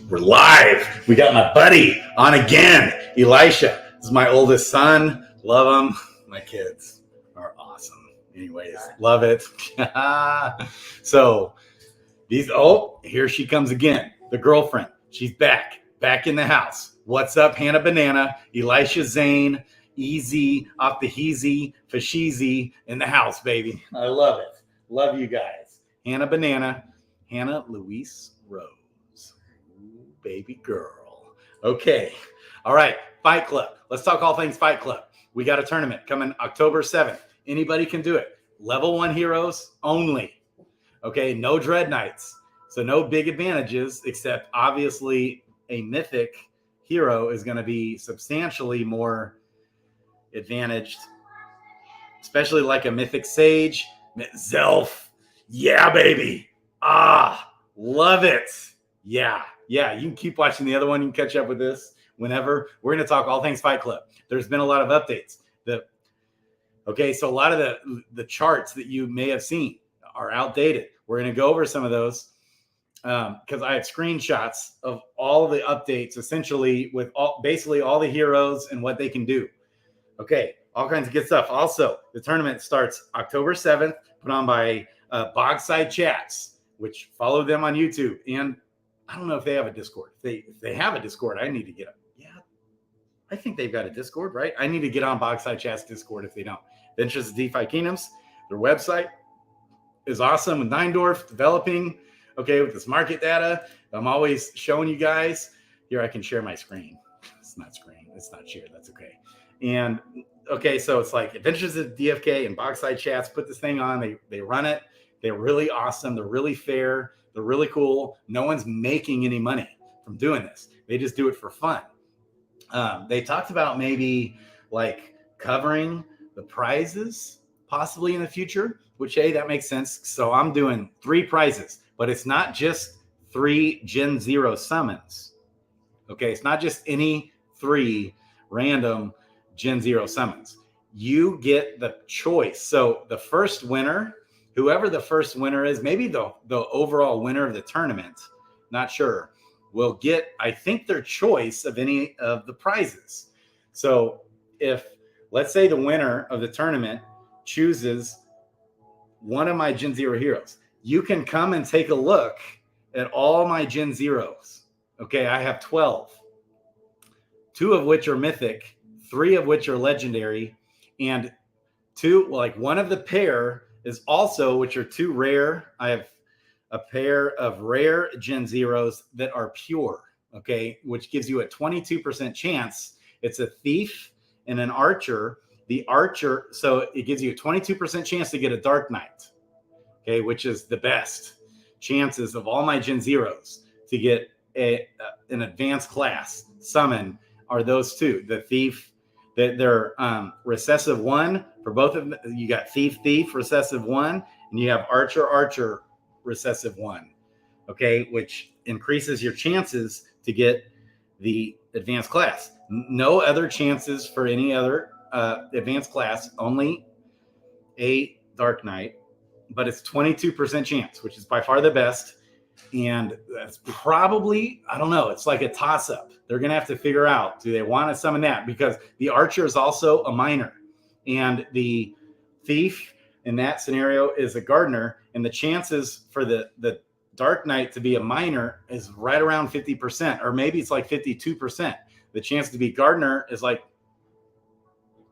We're live. We got my buddy on again, Elisha. This is my oldest son. Love him. My kids are awesome. Anyways, love it. So here she comes again. The girlfriend. She's back in the house. What's up, Hannah Banana, Elisha Zane, Easy off the Heezy, Fashizi in the house, baby. I love it. Love you guys. Hannah Banana, Hannah Louise Rose. Baby girl. Okay. All right. Fight Club. Let's talk all things Fight Club. We got a tournament coming October 7th. Anybody can do it. Level 1 heroes only. Okay. No Dread Knights. So no big advantages, except obviously a mythic hero is going to be substantially more advantaged, especially like a mythic sage. Zelf. Yeah, baby. Love it. Yeah, you can keep watching the other one. You can catch up with this whenever. We're going to talk all things Fight Club. There's been a lot of updates. So a lot of the charts that you may have seen are outdated. We're going to go over some of those because I have screenshots of all the updates, essentially with basically all the heroes and what they can do. Okay, all kinds of good stuff. Also, the tournament starts October 7th, put on by Bogside Chats, which follow them on YouTube. And I don't know if they have a Discord. If they have a Discord, I need to get up. Yeah, I think they've got a Discord, right? I need to get on Bogside Chat's Discord if they don't. Ventures of DeFi Kingdoms, their website is awesome with Neindorf developing, with this market data. I'm always showing you guys. Here, I can share my screen. It's not shared. That's okay. And so it's like Adventures of DFK and Bogside Chats put this thing on. They run it. They're really awesome. They're really fair. They're really cool. No one's making any money from doing this. They just do it for fun. They talked about maybe like covering the prizes possibly in the future, which, hey, that makes sense. So I'm doing 3 prizes, but it's not just 3 Gen 0 summons. Okay, it's not just any 3 random Gen 0 summons. You get the choice. So the first winner, whoever the first winner is, maybe the overall winner of the tournament, not sure, will get, I think, their choice of any of the prizes. So if, let's say the winner of the tournament chooses one of my Gen 0 heroes, you can come and take a look at all my Gen 0s. Okay, I have 12, 2 of which are mythic, 3 of which are legendary, and 2, one of the pair is also, which are 2 rare. I have a pair of rare Gen 0s that are pure, which gives you a 22% chance. It's a thief and an archer. The archer, so it gives you a 22% chance to get a Dark Knight, which is the best chances of all my Gen 0s to get an advanced class summon are those 2. The thief, they're recessive 1 for both of them. You got thief recessive 1, and you have archer recessive 1, which increases your chances to get the advanced class. No other chances for any other advanced class, only a Dark Knight, but it's 22% chance, which is by far the best. And that's probably, I don't know, it's like a toss-up. They're going to have to figure out, do they want to summon that? Because the archer is also a miner, and the thief in that scenario is a gardener, and the chances for the Dark Knight to be a miner is right around 50%, or maybe it's like 52%. The chance to be gardener is like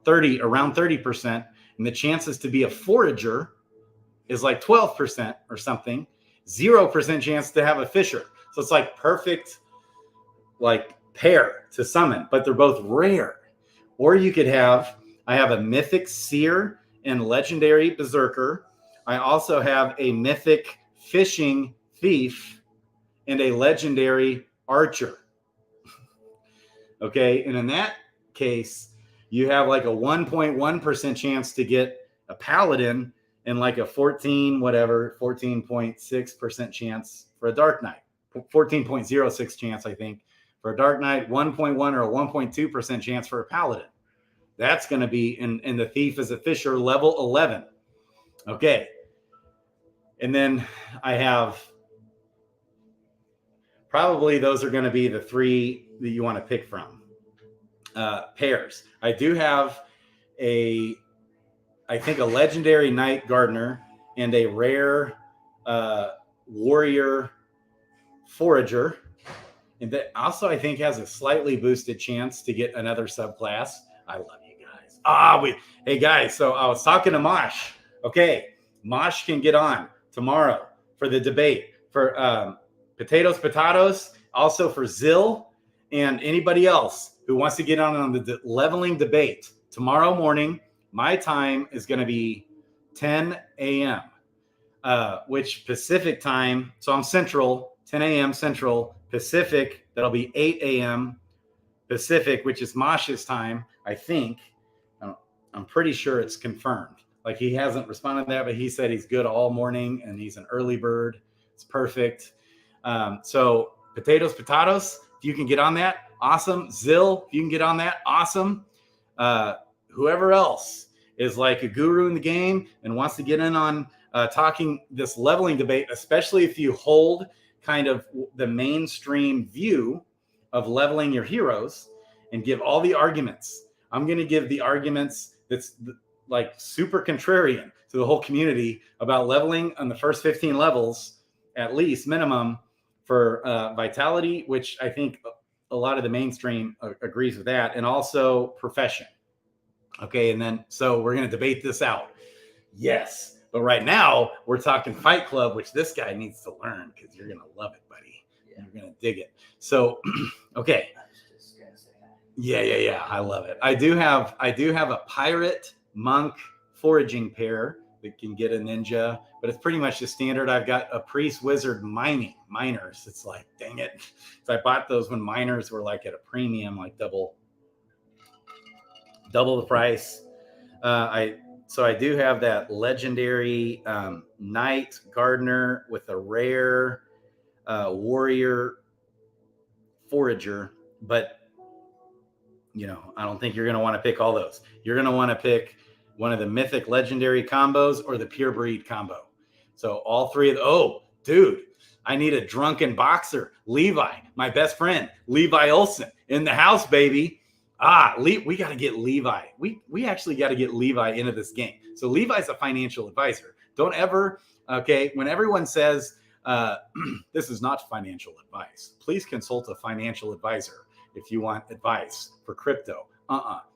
around 30%, and the chances to be a forager is like 12% or something. 0% chance to have a fisher. So it's like perfect pair to summon, but they're both rare. Or you could have, I have a mythic seer and legendary berserker. I also have a mythic fishing thief and a legendary archer. And in that case, you have like a 1.1% chance to get a paladin and like a 14.6% chance for a Dark Knight. 14.06 chance, I think, for a Dark Knight, 1.1 or a 1.2% chance for a paladin. That's going to be, and the thief is a fisher, level 11. And then I have probably those are going to be the three that you want to pick from. Pairs. I do have I think a legendary Night Gardener and a rare Warrior Forager. And that also, I think, has a slightly boosted chance to get another subclass. I love you guys. Hey guys, so I was talking to Mosh. Okay, Mosh can get on tomorrow for the debate for potatoes, also for Zill and anybody else who wants to get on the leveling debate. Tomorrow morning, my time is going to be 10 a.m., which Pacific time. So I'm Central, 10 a.m. Central. Pacific, that'll be 8 a.m. Pacific, which is Mosh's time, I think. I'm pretty sure it's confirmed. Like, he hasn't responded to that, but he said he's good all morning and he's an early bird. It's perfect. So potatoes, if you can get on that, awesome. Zill, if you can get on that, awesome. Whoever else is like a guru in the game and wants to get in on talking this leveling debate, especially if you hold kind of the mainstream view of leveling your heroes and give all the arguments. I'm going to give the arguments that's like super contrarian to the whole community about leveling on the first 15 levels, at least minimum, for vitality, which I think a lot of the mainstream agrees with that, and also profession. Okay, and then so we're going to debate this out. Yes. But right now, we're talking Fight Club, which this guy needs to learn because you're going to love it, buddy. Yeah. You're going to dig it. So, okay. I was just going to say that. Yeah. I love it. I do have a pirate monk foraging pair that can get a ninja, but it's pretty much the standard. I've got a priest wizard miners. It's like, dang it. So I bought those when miners were like at a premium, like double the price. So I do have that legendary Night Gardener with a rare Warrior Forager, but I don't think you're going to want to pick all those. You're going to want to pick one of the mythic legendary combos or the pure breed combo. So all three of dude, I need a drunken boxer. Levi, my best friend, Levi Olson in the house, baby. We got to get Levi. We actually got to get Levi into this game. So Levi's a financial advisor. Don't ever, when everyone says, this is not financial advice, please consult a financial advisor if you want advice for crypto.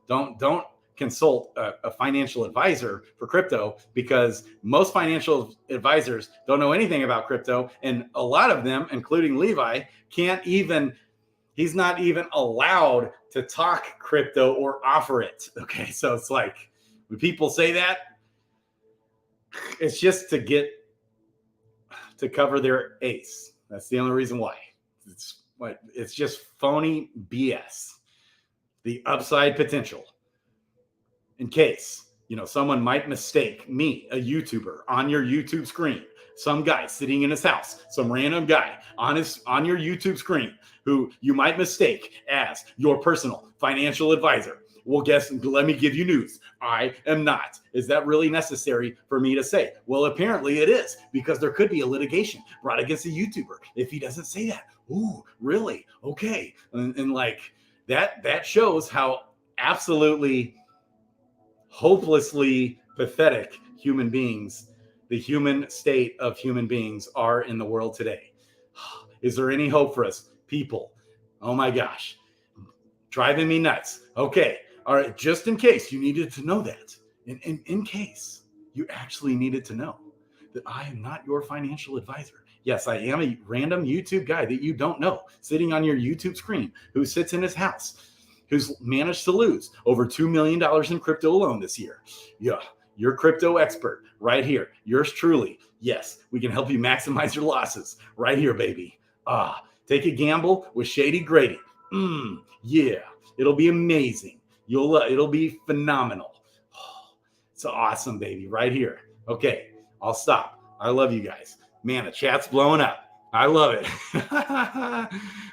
Don't consult a financial advisor for crypto, because most financial advisors don't know anything about crypto. And a lot of them, including Levi, he's not even allowed to talk crypto or offer it. Okay. So it's like, when people say that, it's just to cover their ace. That's the only reason why. It's just phony BS. The upside potential. In case, someone might mistake me, a YouTuber, on your YouTube screen, some guy sitting in his house, some random guy on your YouTube screen who you might mistake as your personal financial advisor. Well, let me give you news. I am not. Is that really necessary for me to say? Well, apparently it is, because there could be a litigation brought against a YouTuber if he doesn't say that. Ooh, really? Okay. And like that shows how absolutely hopelessly pathetic human beings, the human state of human beings, are in the world today. Is there any hope for us? People, oh my gosh, driving me nuts. Okay, all right, just in case you needed to know that, in case you actually needed to know that I am not your financial advisor. Yes, I am a random YouTube guy that you don't know, sitting on your YouTube screen, who sits in his house, who's managed to lose over $2 million in crypto alone this year. Yeah, your crypto expert right here. Yours truly. Yes, we can help you maximize your losses right here, baby. Take a gamble with Shady Grady. Yeah, it'll be amazing. It'll be phenomenal. It's awesome, baby, right here. Okay, I'll stop. I love you guys. Man, the chat's blowing up. I love it.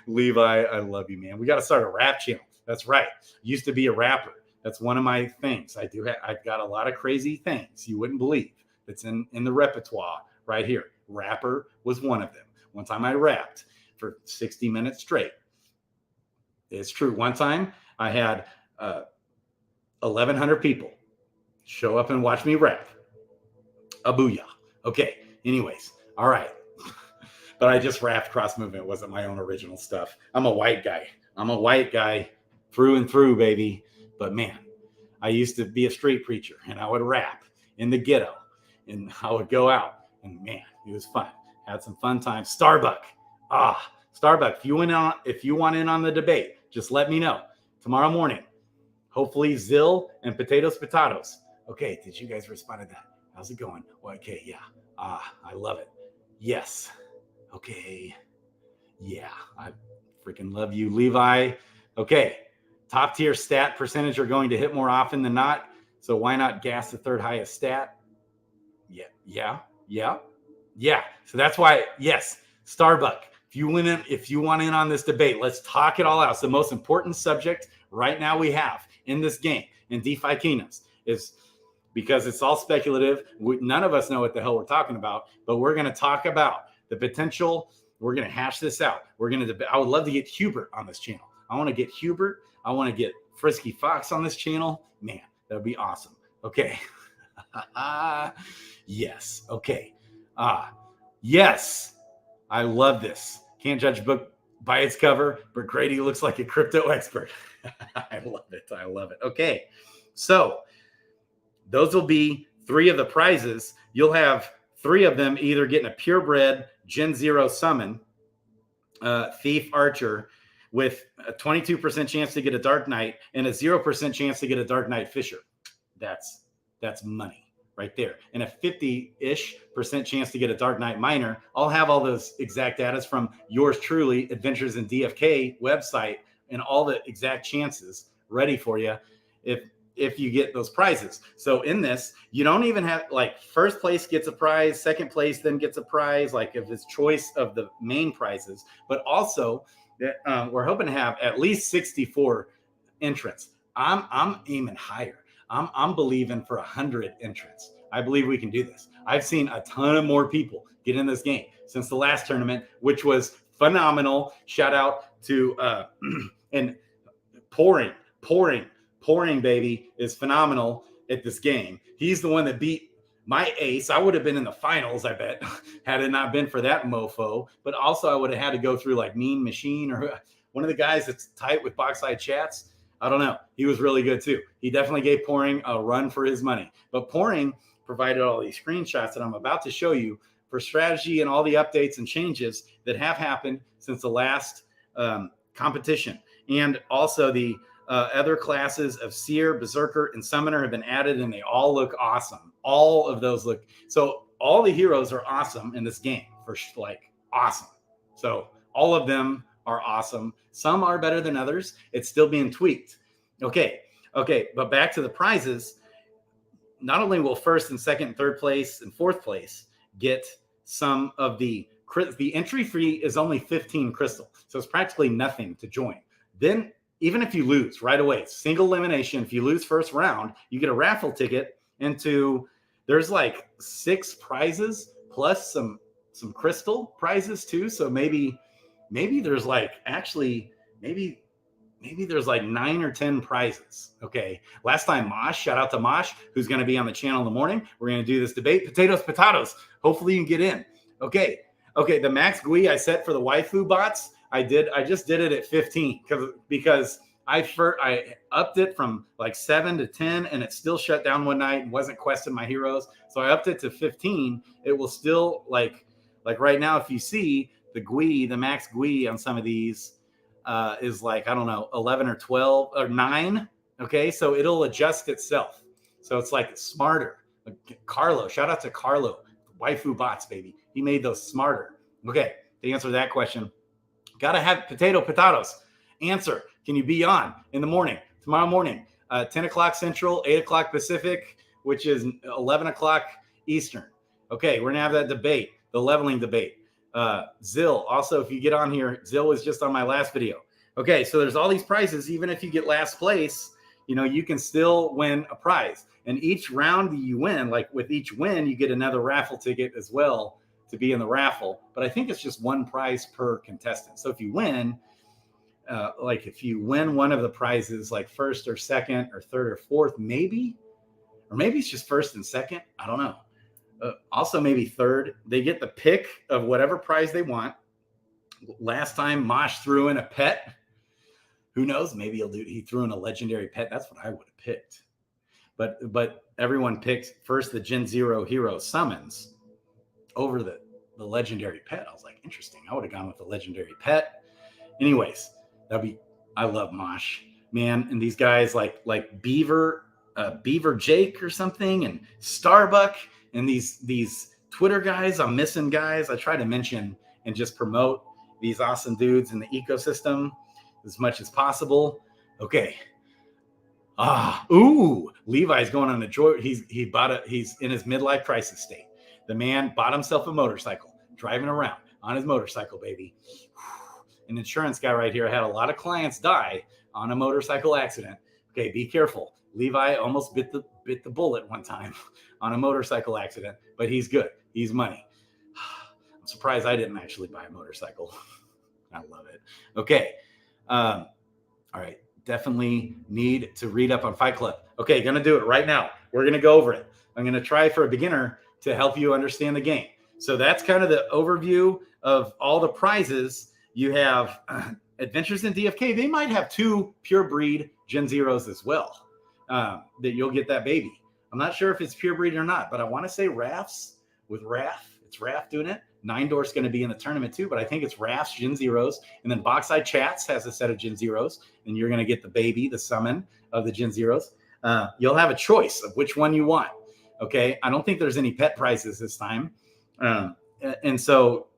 Levi, I love you, man. We got to start a rap channel. That's right. Used to be a rapper. That's one of my things. I've got a lot of crazy things you wouldn't believe that's in the repertoire right here. Rapper was one of them. One time I rapped for 60 minutes straight. It's true. One time I had 1,100 people show up and watch me rap. A booyah. Okay. Anyways. All right. But I just rapped cross movement. It wasn't my own original stuff. I'm a white guy through and through, baby. But man, I used to be a street preacher and I would rap in the ghetto and I would go out and man, it was fun. Had some fun times. Starbuck. Starbuck. If you want in on the debate, just let me know tomorrow morning. Hopefully Zill and potatoes. Okay. Did you guys respond to that? How's it going? Well, okay. Yeah. I love it. Yes. Okay. Yeah. I freaking love you, Levi. Okay. Top tier stat percentage are going to hit more often than not. So why not gas the third highest stat? Yeah. So that's why, yes, Starbuck. If you want in on this debate, let's talk it all out. It's the most important subject right now we have in this game in DeFi Kingdoms is because it's all speculative. None of us know what the hell we're talking about, but we're going to talk about the potential. We're going to hash this out. I would love to get Hubert on this channel. I want to get Hubert. I want to get Frisky Fox on this channel. Man, that would be awesome. Okay. Yes. Okay. Yes. I love this. Can't judge a book by its cover, but Grady looks like a crypto expert. I love it. Okay. So those will be 3 of the prizes. You'll have 3 of them either getting a purebred Gen 0 summon, Thief Archer, with a 22% chance to get a Dark Knight and a 0% chance to get a Dark Knight Fisher. That's money right there. And a 50-ish% chance to get a Dark Knight Miner. I'll have all those exact data from yours truly, Adventures in DFK website, and all the exact chances ready for you if you get those prizes. So in this, you don't even have like first place gets a prize, second place then gets a prize, like if it's choice of the main prizes, but also we're hoping to have at least 64 entrants. I'm aiming higher. I'm believing for 100 entrants. I believe we can do this. I've seen a ton of more people get in this game since the last tournament, which was phenomenal. Shout out to and pouring, baby, is phenomenal at this game. He's the one that beat my ace. I would have been in the finals, I bet, had it not been for that mofo. But also I would have had to go through like Mean Machine or one of the guys that's tight with Boxside Chats. I don't know. He was really good too. He definitely gave Pouring a run for his money. But Pouring provided all these screenshots that I'm about to show you for strategy and all the updates and changes that have happened since the last competition. And also the other classes of Seer, Berserker, and Summoner have been added, and they all look awesome. All of those look so. All the heroes are awesome in this game, for like awesome. So all of them are awesome. Some are better than others. It's still being tweaked. Okay. But back to the prizes. Not only will first and second, and third place, and fourth place get some of the entry fee is only 15 crystal, so it's practically nothing to join. Then even if you lose right away, single elimination, if you lose first round, you get a raffle ticket into, there's like 6 prizes plus some crystal prizes too. So maybe there's like maybe there's like 9 or 10 prizes. Okay. Last time Mosh, shout out to Mosh, who's going to be on the channel in the morning. We're going to do this debate. Potatoes. Hopefully you can get in. Okay. The max GUI I set for the waifu bots, I just did it at 15 because I upped it from like 7 to 10 and it still shut down one night and wasn't questing my heroes. So I upped it to 15. It will still like right now, if you see the GUI, the max GUI on some of these is like, I don't know, 11 or 12 or 9. Okay. So it'll adjust itself. So it's like smarter. Carlo, shout out to Carlo, waifu bots, baby. He made those smarter. Okay. To answer that question, got to have potatoes. Answer. Can you be on in the morning, tomorrow morning, 10 o'clock Central, 8 o'clock Pacific, which is 11 o'clock Eastern. Okay. We're going to have that debate, the leveling debate. Zill. Also, if you get on here, Zill was just on my last video. Okay. So there's all these prizes. Even if you get last place, you can still win a prize. And each round you win, like with each win, you get another raffle ticket as well to be in the raffle, but I think it's just one prize per contestant. So if you win, like if you win one of the prizes, like first or second or third or fourth, maybe, or maybe it's just first and second. I don't know. Also maybe third, they get the pick of whatever prize they want. Last time Mosh threw in a pet. Who knows? Maybe he threw in a legendary pet. That's what I would have picked. But everyone picked first the Gen Zero hero summons over the legendary pet. I was like, interesting. I would have gone with the legendary pet. Anyways, I love Mosh, man. And these guys like Beaver Jake or something, and Starbuck, and these Twitter guys. I'm missing guys. I try to mention and just promote these awesome dudes in the ecosystem as much as possible. Okay. Levi's going on a joy. He's in his midlife crisis state. The man bought himself a motorcycle, driving around on his motorcycle, baby. An insurance guy right here. I had a lot of clients die on a motorcycle accident. Okay, be careful. Levi almost bit the bullet one time on a motorcycle accident, but he's good. He's money. I'm surprised I didn't actually buy a motorcycle. I love it. Okay. All right. Definitely need to read up on Fight Club. Okay, going to do it right now. We're going to go over it. I'm going to try for a beginner to help you understand the game. So that's kind of the overview of all the prizes. You have Adventures in DFK. They might have 2 pure breed Gen Zeros as well, that you'll get that baby. I'm not sure if it's pure breed or not, but I want to say Rafts with Raf. It's Raf doing it. 9Door's going to be in the tournament too, but I think it's Raf's Gen Zeros. And then Boxeye Chats has a set of Gen Zeros, and you're going to get the baby, the summon of the Gen Zeros. You'll have a choice of which one you want. Okay. I don't think there's any pet prizes this time. And so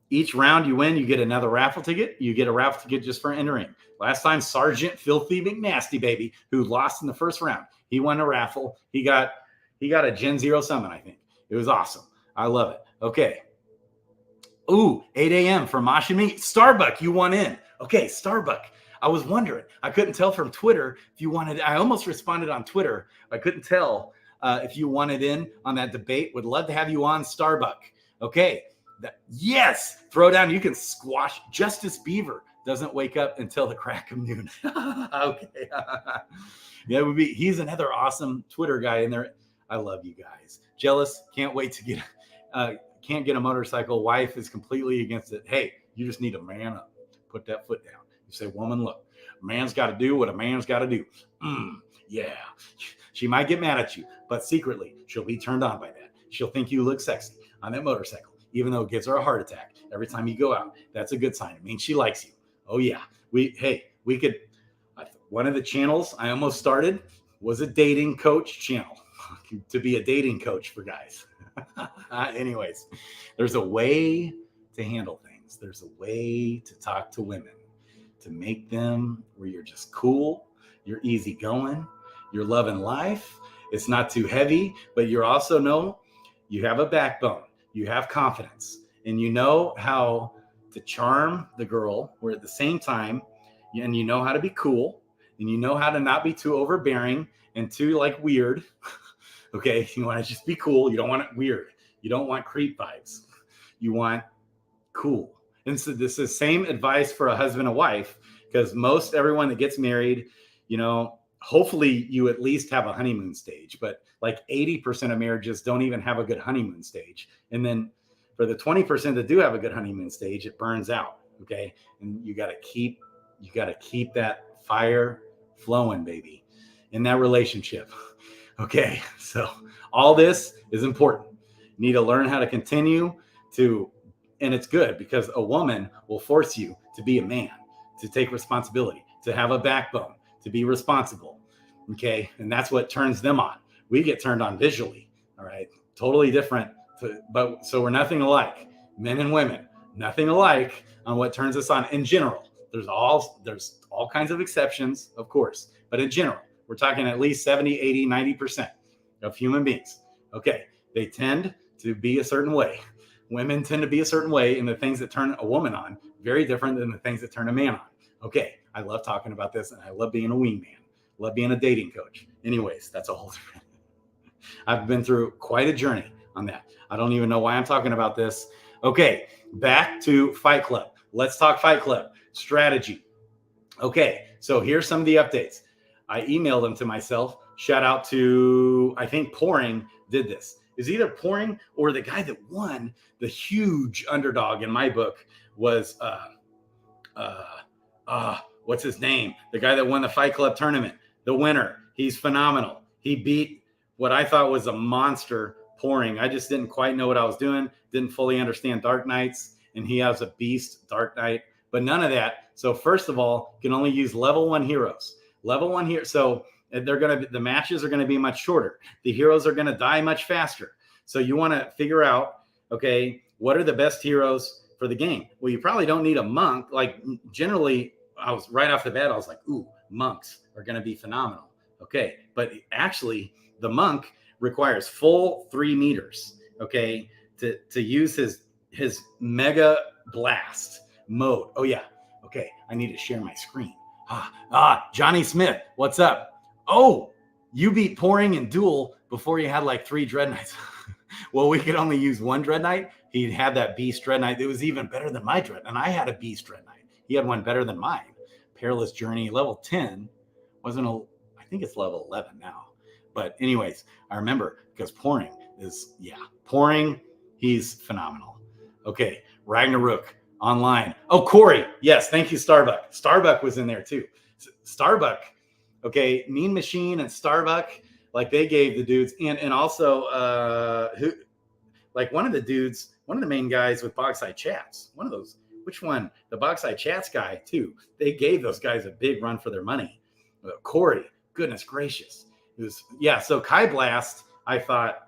each round you win, you get another raffle ticket. You get a raffle ticket just for entering. Last time, Sergeant Filthy McNasty, baby, who lost in the first round, he won a raffle. He got a Gen Zero summon, I think. It was awesome. I love it. Okay. 8 a.m. for Mosh and me. Starbuck, you won in. Okay, Starbuck. I was wondering. I couldn't tell from Twitter if you wanted. I almost responded on Twitter. I couldn't tell if you wanted in on that debate. Would love to have you on, Starbuck. Okay. Yes. Throw down. You can squash. Justice Beaver doesn't wake up until the crack of noon. Okay. Yeah, it would be. He's another awesome Twitter guy in there. I love you guys. Jealous. Can't wait to get. Can't get a motorcycle. Wife is completely against it. Hey, you just need to man up. Put that foot down. You say, woman, look, a man's got to do what a man's got to do. Yeah. She might get mad at you, but secretly she'll be turned on by that. She'll think you look sexy on that motorcycle, even though it gives her a heart attack every time you go out. That's a good sign. It means she likes you. Oh yeah. We could, one of the channels I almost started was a dating coach channel to be a dating coach for guys. Anyways, there's a way to handle things. There's a way to talk to women, to make them where you're just cool, you're easygoing, you're loving life. It's not too heavy, but you also know you have a backbone, you have confidence, and you know how to charm the girl, where at the same time, and you know how to be cool, and you know how to not be too overbearing and too like weird. Okay, you want to just be cool. You don't want it weird. You don't want creep vibes. You want cool. And so this is same advice for a husband and wife, because most everyone that gets married, hopefully you at least have a honeymoon stage, but like 80% of marriages don't even have a good honeymoon stage. And then for the 20% that do have a good honeymoon stage, it burns out. Okay. And you got to keep that fire flowing, baby, in that relationship. Okay, so all this is important. You need to learn how to continue to, and it's good because a woman will force you to be a man, to take responsibility, to have a backbone, to be responsible. Okay, and that's what turns them on. We get turned on visually. All right, totally different. But so we're nothing alike. Men and women, nothing alike on what turns us on in general. There's all kinds of exceptions, of course, but in general, we're talking at least 70, 80, 90% of human beings. Okay. They tend to be a certain way. Women tend to be a certain way, and the things that turn a woman on, very different than the things that turn a man on. Okay. I love talking about this, and I love being a wingman. Love being a dating coach. Anyways, that's a whole different. I've been through quite a journey on that. I don't even know why I'm talking about this. Okay, back to Fight Club. Let's talk Fight Club strategy. Okay, so here's some of the updates. I emailed them to myself. Shout out to, I think Pouring did this. Is either Pouring or the guy that won, the huge underdog in my book was, what's his name? The guy that won the Fight Club tournament, the winner. He's phenomenal. He beat what I thought was a monster Pouring. I just didn't quite know what I was doing. Didn't fully understand Dark Knights. And he has a beast Dark Knight, but none of that. So first of all, you can only use level 1 heroes. Level 1 here. So the matches are going to be much shorter. The heroes are going to die much faster. So you want to figure out, okay, what are the best heroes for the game? Well, you probably don't need a monk. Like generally, I was right off the bat, I was like, ooh, monks are going to be phenomenal. Okay. But actually the monk requires full 3 meters. Okay. To use his mega blast mode. Oh yeah. Okay. I need to share my screen. Johnny Smith. What's up? Oh, you beat Pouring in duel before you had like 3 Dread Knights. Well, we could only use 1 Dread Knight. He had that beast Dread Knight. It was even better than my Dread. And I had a beast Dread Knight. He had one better than mine. Perilous Journey, level 10. I think it's level 11 now. But anyways, I remember because Pouring, he's phenomenal. Okay, Ragnarok online. Oh, Corey. Yes, thank you, Starbuck. Starbuck was in there too. Starbuck. Okay, Mean Machine and Starbuck, like they gave the dudes, and also one of the main guys with Bogside Chats. One of those. Which one? The Bogside Chats guy too. They gave those guys a big run for their money. Corey, goodness gracious. So Kai Blast, I thought,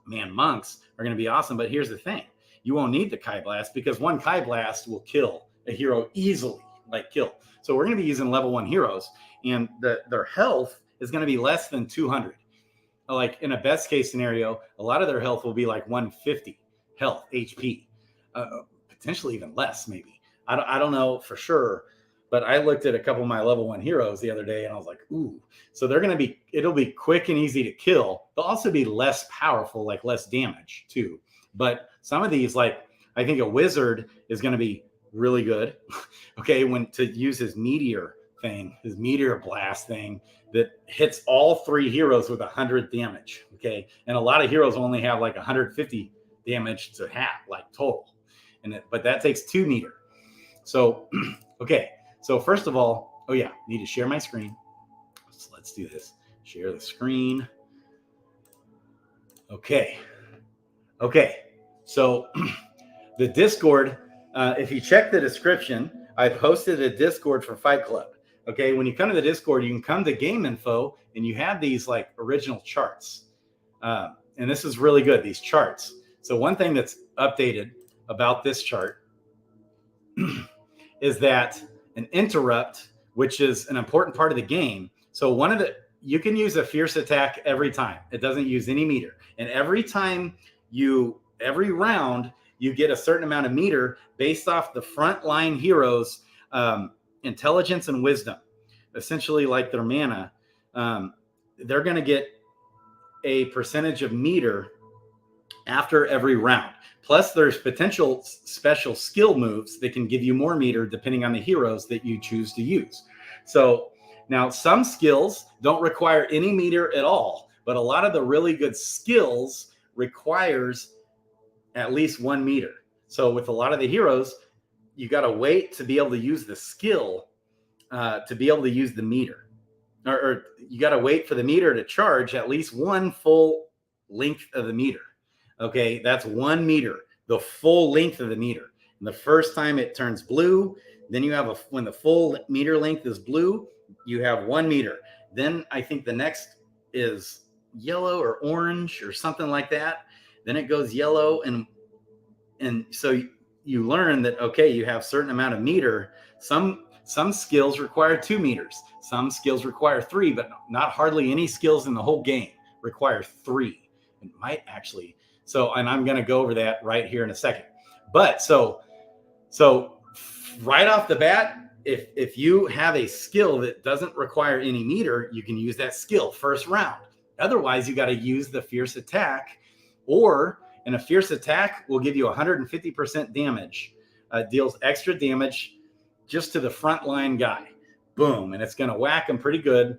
man, monks are going to be awesome. But here's the thing. You won't need the Kai Blast because 1 Kai Blast will kill a hero easily, So we're going to be using level 1 heroes, and their health is going to be less than 200. Like in a best case scenario, a lot of their health will be like 150 health, HP, potentially even less maybe. I don't know for sure. But I looked at a couple of my level 1 heroes the other day and I was like, ooh. So it'll be quick and easy to kill. They'll also be less powerful, like less damage too. But some of these, like I think a wizard is going to be really good. Okay, when to use his meteor blast thing that hits all 3 heroes with 100 damage. Okay, and a lot of heroes only have like 150 damage to hat, like total. But that takes 2 meter. So, okay. So first of all, need to share my screen. So let's do this. Share the screen. Okay. So the Discord, if you check the description, I posted a Discord for Fight Club. Okay. When you come to the Discord, you can come to Game Info and you have these like original charts. And this is really good, these charts. So one thing that's updated about this chart is that an interrupt, which is an important part of the game. So you can use a fierce attack every time. It doesn't use any meter. And every round, you get a certain amount of meter based off the front line heroes' intelligence and wisdom. Essentially like their mana. They're going to get a percentage of meter after every round. Plus, there's potential special skill moves that can give you more meter depending on the heroes that you choose to use. So now some skills don't require any meter at all, but a lot of the really good skills requires at least 1 meter. So with a lot of the heroes, you got to wait to be able to use the skill to be able to use the meter. Or you got to wait for the meter to charge at least 1 full length of the meter. Okay, that's 1 meter, the full length of the meter. And the first time it turns blue, then you have when the full meter length is blue, you have 1 meter. Then I think the next is yellow or orange or something like that. Then it goes yellow, and so you learn that okay, you have a certain amount of meter. Some skills require 2 meters. Some skills require 3, but not hardly any skills in the whole game require 3. It might actually. So, and I'm going to go over that right here in a second. But so right off the bat, if you have a skill that doesn't require any meter, you can use that skill first round. Otherwise, you got to use the fierce attack, or And a fierce attack will give you 150% damage, deals extra damage just to the front line guy. Boom. And it's going to whack him pretty good.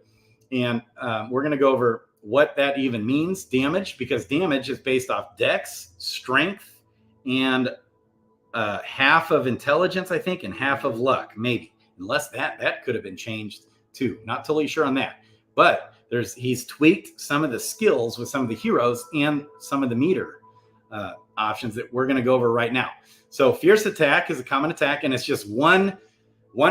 And we're going to go over what that even means, damage, because damage is based off dex, strength, and half of intelligence, I think, and half of luck, maybe. Unless that could have been changed too. Not totally sure on that. But he's tweaked some of the skills with some of the heroes and some of the meter options that we're going to go over right now. So fierce attack is a common attack, and it's just one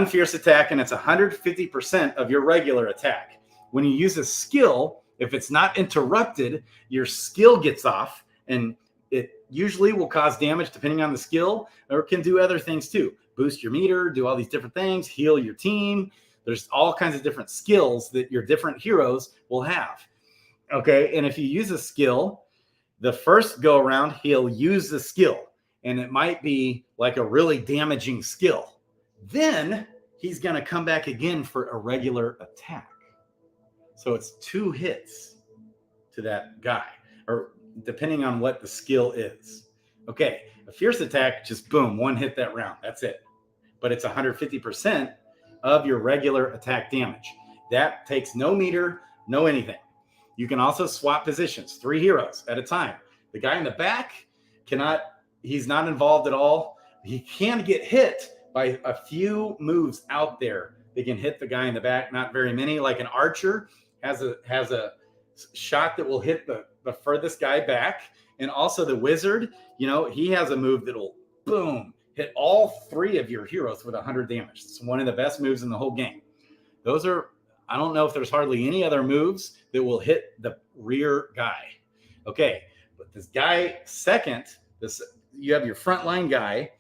fierce attack, and it's 150% of your regular attack. When you use a skill, if it's not interrupted, your skill gets off, and it usually will cause damage depending on the skill, or it can do other things too. Boost your meter, do all these different things, heal your team. There's all kinds of different skills that your different heroes will have. Okay, and if you use a skill, the first go around, he'll use the skill, and it might be like a really damaging skill. Then he's going to come back again for a regular attack. So it's 2 hits to that guy, or depending on what the skill is. Okay, a fierce attack, just boom, 1 hit that round. That's it. But it's 150% of your regular attack damage. That takes no meter, no anything. You can also swap positions, 3 heroes at a time. The guy in the back he's not involved at all. He can get hit by a few moves out there. They can hit the guy in the back, not very many. Like an archer has a shot that will hit the furthest guy back. And also the wizard, he has a move that'll boom, hit all 3 of your heroes with 100 damage. It's one of the best moves in the whole game. I don't know if there's hardly any other moves that will hit the rear guy. Okay, but this guy second, you have your frontline guy,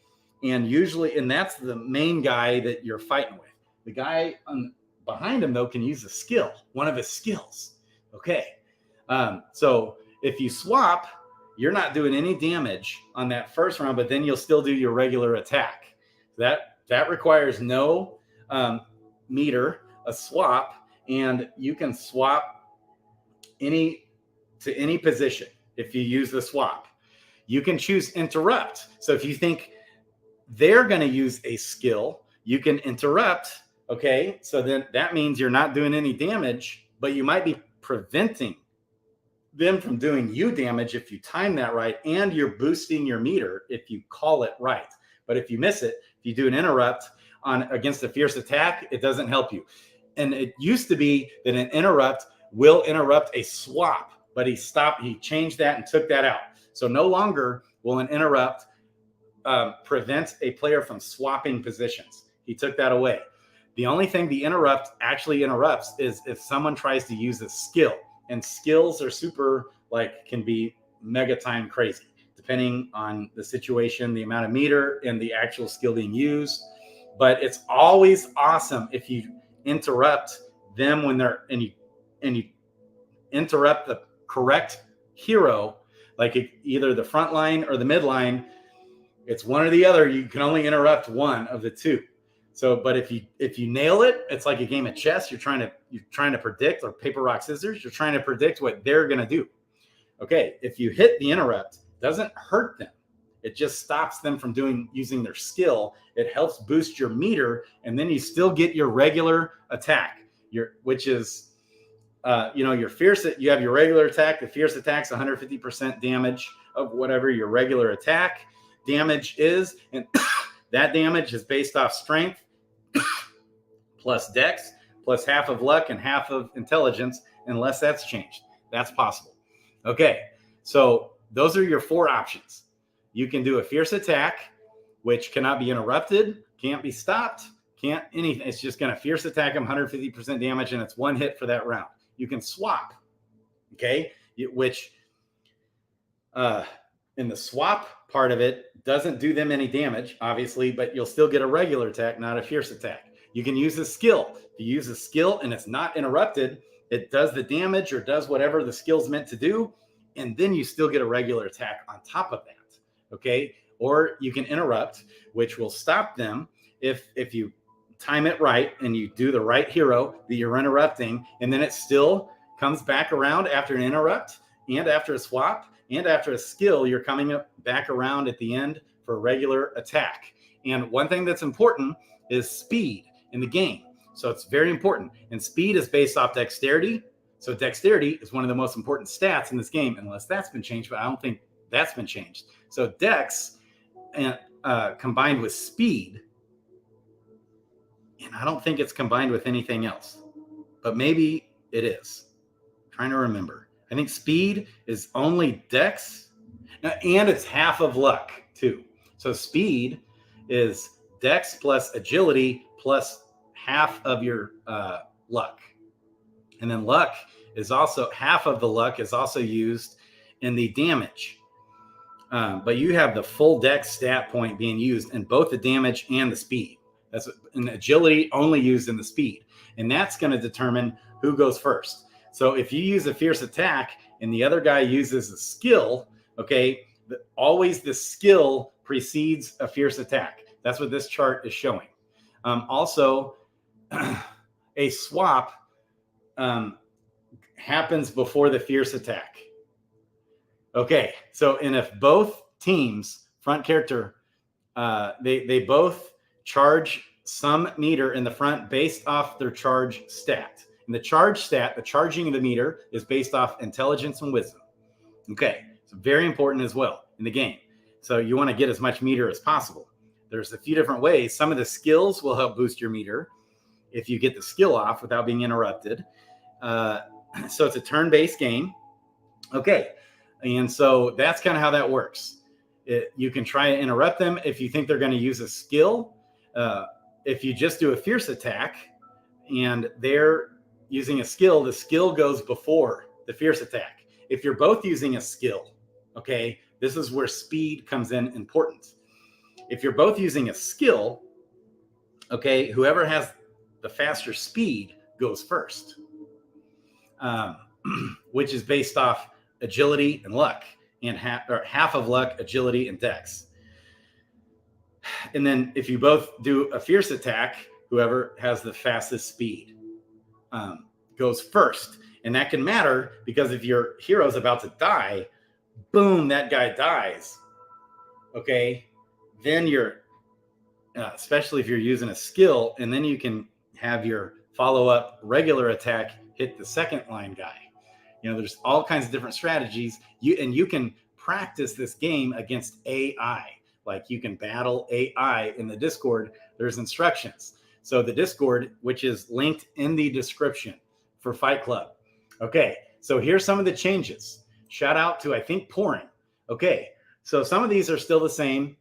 and that's the main guy that you're fighting with. The guy behind him, though, can use a skill, one of his skills. Okay, so if you swap, you're not doing any damage on that first round, but then you'll still do your regular attack. That requires no meter, a swap, and you can swap to any position if you use the swap. You can choose interrupt. So if you think they're going to use a skill, you can interrupt. Okay, so then that means you're not doing any damage, but you might be preventing them from doing you damage if you time that right, and you're boosting your meter if you call it right. But if you miss it, if you do an interrupt against a fierce attack, it doesn't help you. And it used to be that an interrupt will interrupt a swap, but he changed that and took that out. So no longer will an interrupt prevent a player from swapping positions. He took that away. The only thing the interrupt actually interrupts is if someone tries to use a skill. And skills are can be mega time crazy, depending on the situation, the amount of meter, and the actual skill being used. But it's always awesome if you interrupt them when and you interrupt the correct hero, like either the front line or the mid line. It's one or the other. You can only interrupt one of the 2. So, but if you nail it, it's like a game of chess. You're trying to predict, or paper, rock, scissors. You're trying to predict what they're going to do. Okay, if you hit the interrupt, it doesn't hurt them. It just stops them from using their skill. It helps boost your meter, and then you still get your regular attack. Which is, your fierce. You have your regular attack. The fierce attack's 150% damage of whatever your regular attack damage is, and that damage is based off strength plus dex plus half of luck and half of intelligence, unless that's changed. That's possible. Okay, so those are your 4 options. You can do a fierce attack, which cannot be interrupted, can't be stopped, can't anything. It's just going to fierce attack him, 150% damage, and it's 1 hit for that round. You can swap, okay, which in the swap part of it doesn't do them any damage, obviously, but you'll still get a regular attack, not a fierce attack. You can use a skill. If you use a skill and it's not interrupted, it does the damage or does whatever the skill's meant to do, and then you still get a regular attack on top of that, okay? Or you can interrupt, which will stop them if you time it right and you do the right hero that you're interrupting, and then it still comes back around after an interrupt and after a swap, and after a skill, you're coming up back around at the end for a regular attack. And one thing that's important is speed in the game. So it's very important. And speed is based off dexterity. So dexterity is one of the most important stats in this game, unless that's been changed, but I don't think that's been changed. So dex and combined with speed, and I don't think it's combined with anything else, but maybe it is. I'm trying to remember. I think speed is only dex, and it's half of luck too. So speed is dex plus agility plus half of your luck. And then luck is also, half of the luck is also used in the damage. But you have the full dex stat point being used in both the damage and the speed. That's an agility only used in the speed. And that's going to determine who goes first. So if you use a fierce attack and the other guy uses a skill, okay, always the skill precedes a fierce attack. That's what this chart is showing. Also, a swap happens before the fierce attack. Okay, so and if both teams, front character, they both charge some meter in the front based off their charge stat. And the charge stat, the charging of the meter, is based off intelligence and wisdom. Okay, so very important as well in the game. So you want to get as much meter as possible. There's a few different ways. Some of the skills will help boost your meter if you get the skill off without being interrupted. So it's a turn-based game. Okay, and so that's kind of how that works. You can try to interrupt them if you think they're going to use a skill. If you just do a fierce attack and they're using a skill, the skill goes before the fierce attack. If you're both using a skill, okay, this is where speed comes in important. If you're both using a skill, okay, whoever has the faster speed goes first, which is based off agility and luck, and half of luck, agility, and dex. And then if you both do a fierce attack, whoever has the fastest speed goes first. And that can matter because if your hero's about to die, boom, that guy dies. Okay, then you're, especially if you're using a skill, and then you can have your follow-up regular attack hit the second line guy. You know, there's all kinds of different strategies. You can practice this game against AI. Like you can battle AI in the Discord. There's instructions. So the Discord, which is linked in the description for Fight Club. Okay, so here's some of the changes. Shout out to, I think, Pouring. Okay, so some of these are still the same.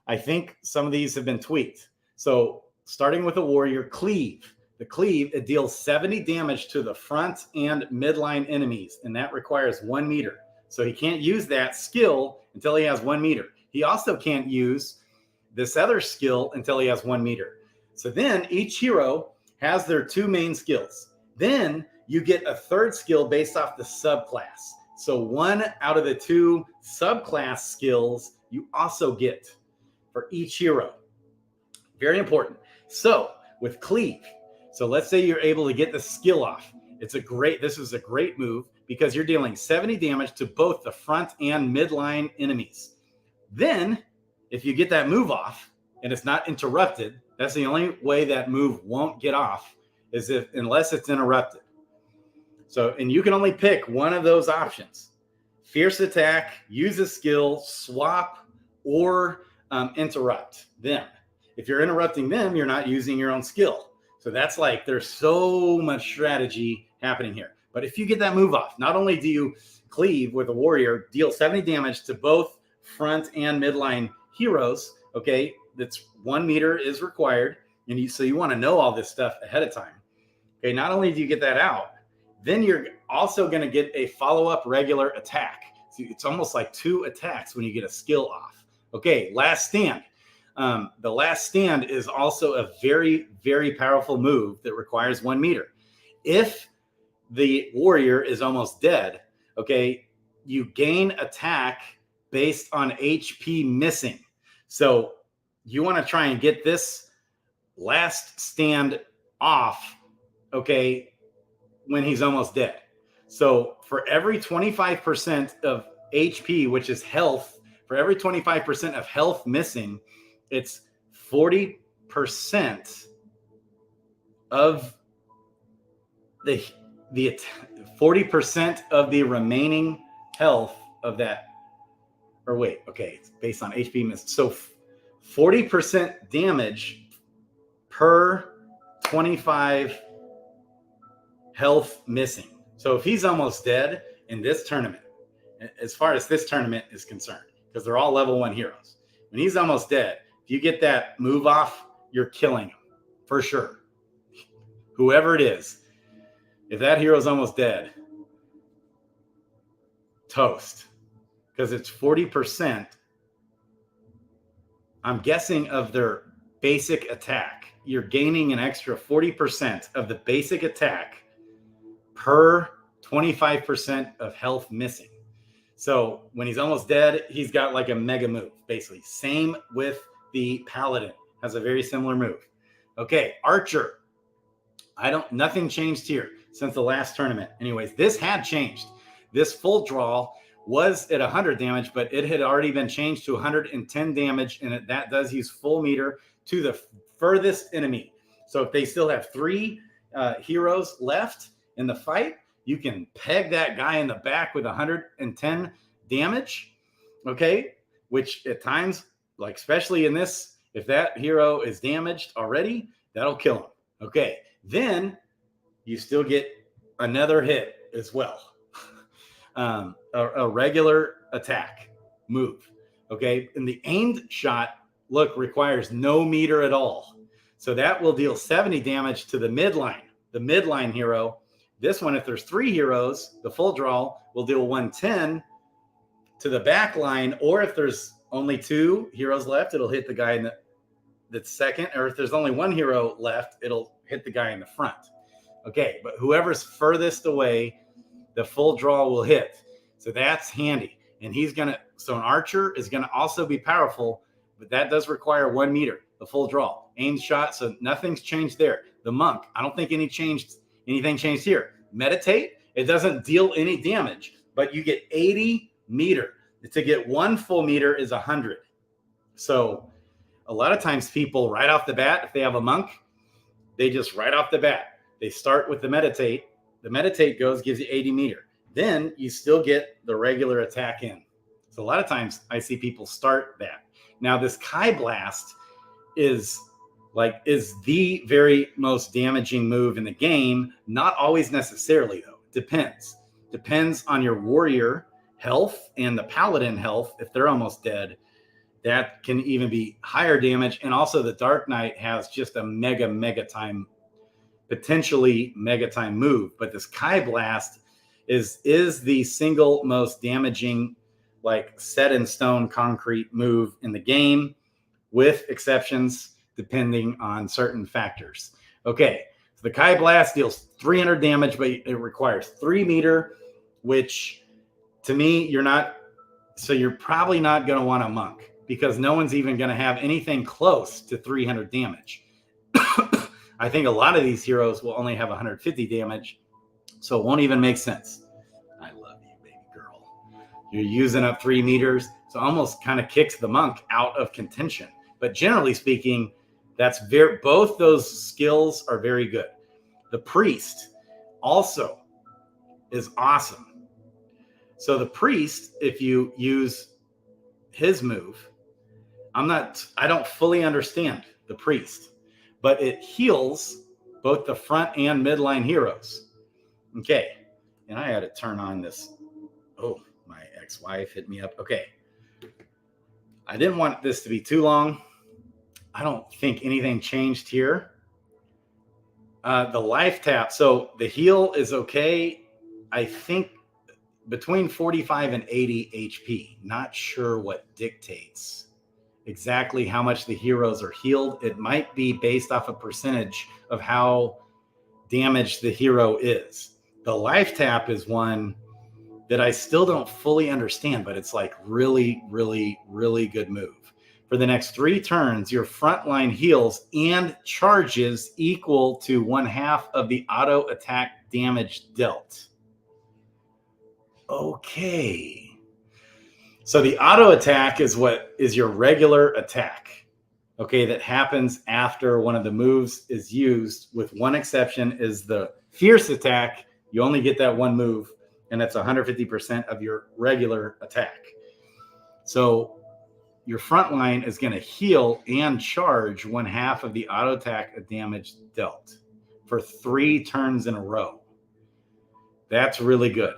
I think some of these have been tweaked. So starting with the warrior, cleave. The cleave, it deals 70 damage to the front and midline enemies, and that requires 1 meter. So he can't use that skill until he has 1 meter. He also can't use this other skill until he has 1 meter. So then each hero has their 2 main skills. Then you get a third skill based off the subclass. So 1 out of the 2 subclass skills you also get for each hero. Very important. So with cleave, so let's say you're able to get the skill off. This is a great move because you're dealing 70 damage to both the front and midline enemies. Then if you get that move off and it's not interrupted, that's the only way that move won't get off, is unless it's interrupted. So, and you can only pick one of those options: fierce attack, use a skill, swap, or interrupt them. If you're interrupting them, you're not using your own skill. So that's like, there's so much strategy happening here. But if you get that move off, not only do you cleave with a warrior, deal 70 damage to both front and midline heroes, okay, that's 1 meter is required. And so you want to know all this stuff ahead of time. Okay, not only do you get that out, then you're also going to get a follow-up regular attack. So it's almost like 2 attacks when you get a skill off. Okay, last stand. The last stand is also a very, very powerful move that requires 1 meter. If the warrior is almost dead, okay, you gain attack based on HP missing. So you want to try and get this last stand off, okay, when he's almost dead. So for every 25% of HP, which is health. For every 25% of health missing, it's 40% of the 40% of the remaining health of that. Or wait, okay, it's based on HP miss. So 40% damage per 25 health missing. So if he's almost dead in this tournament, as far as this tournament is concerned, because they're all level 1 heroes, when he's almost dead, if you get that move off, you're killing him for sure. Whoever it is, if that hero's almost dead, toast. Because it's 40%, I'm guessing, of their basic attack. You're gaining an extra 40% of the basic attack per 25% of health missing. So when he's almost dead, he's got like a mega move, basically. Same with the Paladin. Has a very similar move. Okay, Archer. Nothing changed here since the last tournament. Anyways, this had changed. This full draw was at 100 damage, but it had already been changed to 110 damage, and that does use full meter to the furthest enemy. So if they still have 3 heroes left in the fight, you can peg that guy in the back with 110 damage, okay? Which at times, like especially in this, if that hero is damaged already, that'll kill him, okay? Then you still get another hit as well. A regular attack move, okay? And the aimed shot, look, requires no meter at all. So that will deal 70 damage to the midline hero. This one, if there's 3 heroes, the full draw will deal 110 to the back line, or if there's only 2 heroes left, it'll hit the guy in the second, or if there's only 1 hero left, it'll hit the guy in the front. Okay, but whoever's furthest away, the full draw will hit. So that's handy. And so an Archer is gonna also be powerful, but that does require 1 meter, the full draw. Aimed shot, so nothing's changed there. The Monk, I don't think anything changed here. Meditate, it doesn't deal any damage, but you get 80 meter. To get 1 full meter is 100. So a lot of times people right off the bat, if they have a Monk, they just right off the bat, they start with the Meditate. The Meditate gives you 80 meter. Then you still get the regular attack in. So a lot of times I see people start that. Now this Kai Blast is the very most damaging move in the game. Not always necessarily though. Depends on your warrior health and the Paladin health. If they're almost dead, that can even be higher damage. And also the Dark Knight has just a potentially mega time move. But this Kai Blast is the single most damaging, like set in stone concrete move in the game, with exceptions depending on certain factors. Okay, so the Kai Blast deals 300 damage, but it requires 3 meter, which to me, you're probably not going to want a Monk, because no one's even going to have anything close to 300 damage. I think a lot of these heroes will only have 150 damage, so it won't even make sense. I love you, baby girl. You're using up 3 meters, so almost kind of kicks the Monk out of contention. But generally speaking, both those skills are very good. The Priest also is awesome. So the Priest, if you use his move, I don't fully understand the Priest, but it heals both the front and midline heroes. Okay, and I had to turn on this. Oh, my ex-wife hit me up. Okay, I didn't want this to be too long. I don't think anything changed here. The life tap, so the heal is okay. I think between 45 and 80 HP. Not sure what dictates exactly how much the heroes are healed. It might be based off a percentage of how damaged the hero is. The life tap is one that I still don't fully understand, but it's like really, really, really good move. For the next 3 turns, your frontline heals and charges equal to 1/2 of the auto attack damage dealt. Okay. So the auto attack is what is your regular attack, okay, that happens after one of the moves is used, with one exception is the fierce attack. You only get that one move, and that's 150% of your regular attack. So your front line is going to heal and charge 1/2 of the auto attack of damage dealt for 3 turns in a row. That's really good.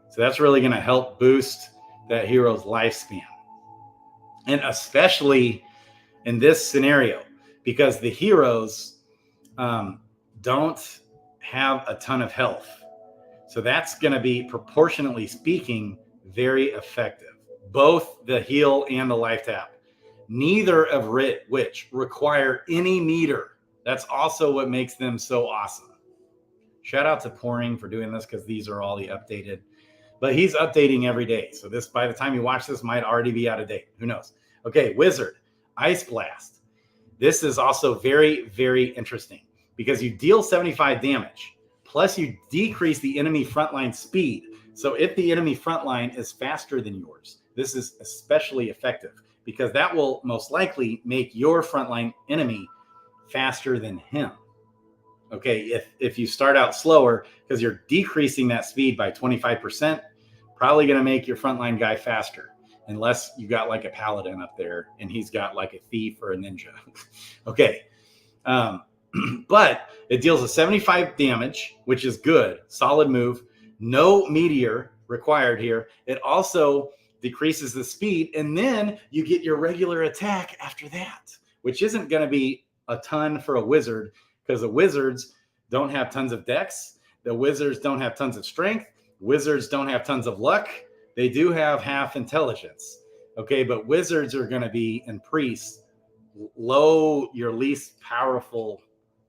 So that's really going to help boost that hero's lifespan. And especially in this scenario, because the heroes don't have a ton of health. So that's going to be, proportionately speaking, very effective. Both the heal and the life tap. Neither of which require any meter. That's also what makes them so awesome. Shout out to Pouring for doing this, because these are all the updated. But he's updating every day. So this, by the time you watch this, might already be out of date. Who knows? Okay, Wizard, Ice Blast. This is also very, very interesting, because you deal 75 damage, plus you decrease the enemy frontline speed. So if the enemy frontline is faster than yours, this is especially effective, because that will most likely make your frontline enemy faster than him. Okay, if you start out slower, because you're decreasing that speed by 25%, probably going to make your frontline guy faster, unless you got like a paladin up there and he's got like a thief or a ninja. Okay, but it deals a 75 damage, which is good, solid move. No meteor required here. It also decreases the speed, and then you get your regular attack after that, which isn't going to be a ton for a wizard, because the wizards don't have tons of dex. The wizards don't have tons of strength. Wizards don't have tons of luck. They do have half intelligence. Okay, but wizards are going to be, and priests, your least powerful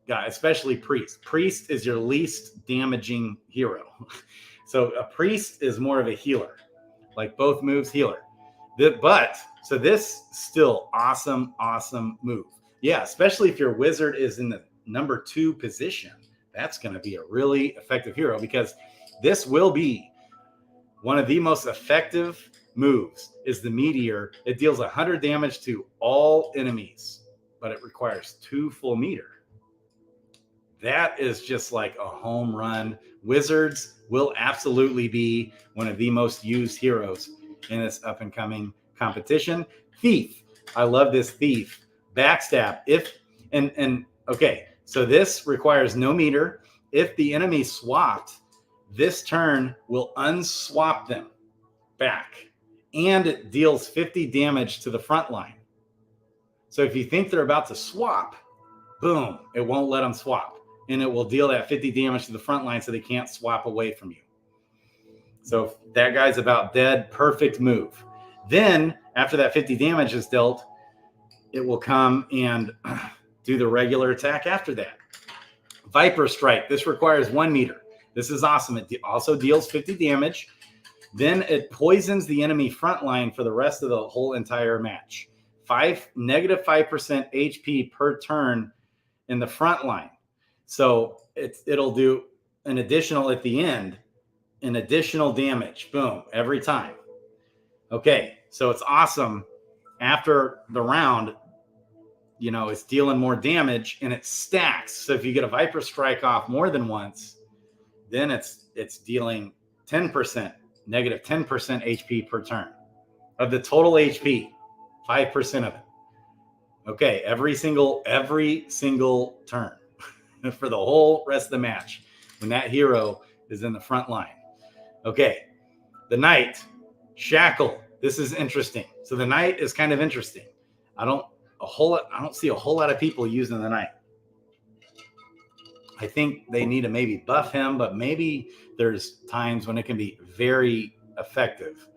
guy, especially priest. Priest is your least damaging hero. So a priest is more of a healer, like both moves healer. So this still awesome move. Yeah, especially if your wizard is in the number 2 position. That's going to be a really effective hero, because this will be one of the most effective moves is the meteor. It deals 100 damage to all enemies, but it requires 2 full meter. That is just like a home run. Wizards will absolutely be one of the most used heroes in this up and coming competition. Thief. I love this Thief. Backstab. Okay, so this requires no meter. If the enemy swapped, this turn will unswap them back, and it deals 50 damage to the front line. So if you think they're about to swap, boom, it won't let them swap, and it will deal that 50 damage to the front line, so they can't swap away from you. So if that guy's about dead, perfect move. Then after that 50 damage is dealt, it will come and do the regular attack after that. Viper Strike. This requires 1 meter. This is awesome. It also deals 50 damage. Then it poisons the enemy front line for the rest of the whole entire match. -5% HP per turn in the front line. So it'll do an additional at the end, an additional damage. Boom, every time. Okay, so it's awesome. After the round, it's dealing more damage, and it stacks. So if you get a Viper Strike off more than once, then it's dealing 10%, -10% HP per turn. Of the total HP, 5% of it. Okay, every single turn for the whole rest of the match when that hero is in the front line. Okay, the Knight, Shackle. This is interesting. So the Knight is kind of interesting. I don't see a whole lot of people using the Knight. I think they need to maybe buff him, but maybe there's times when it can be very effective.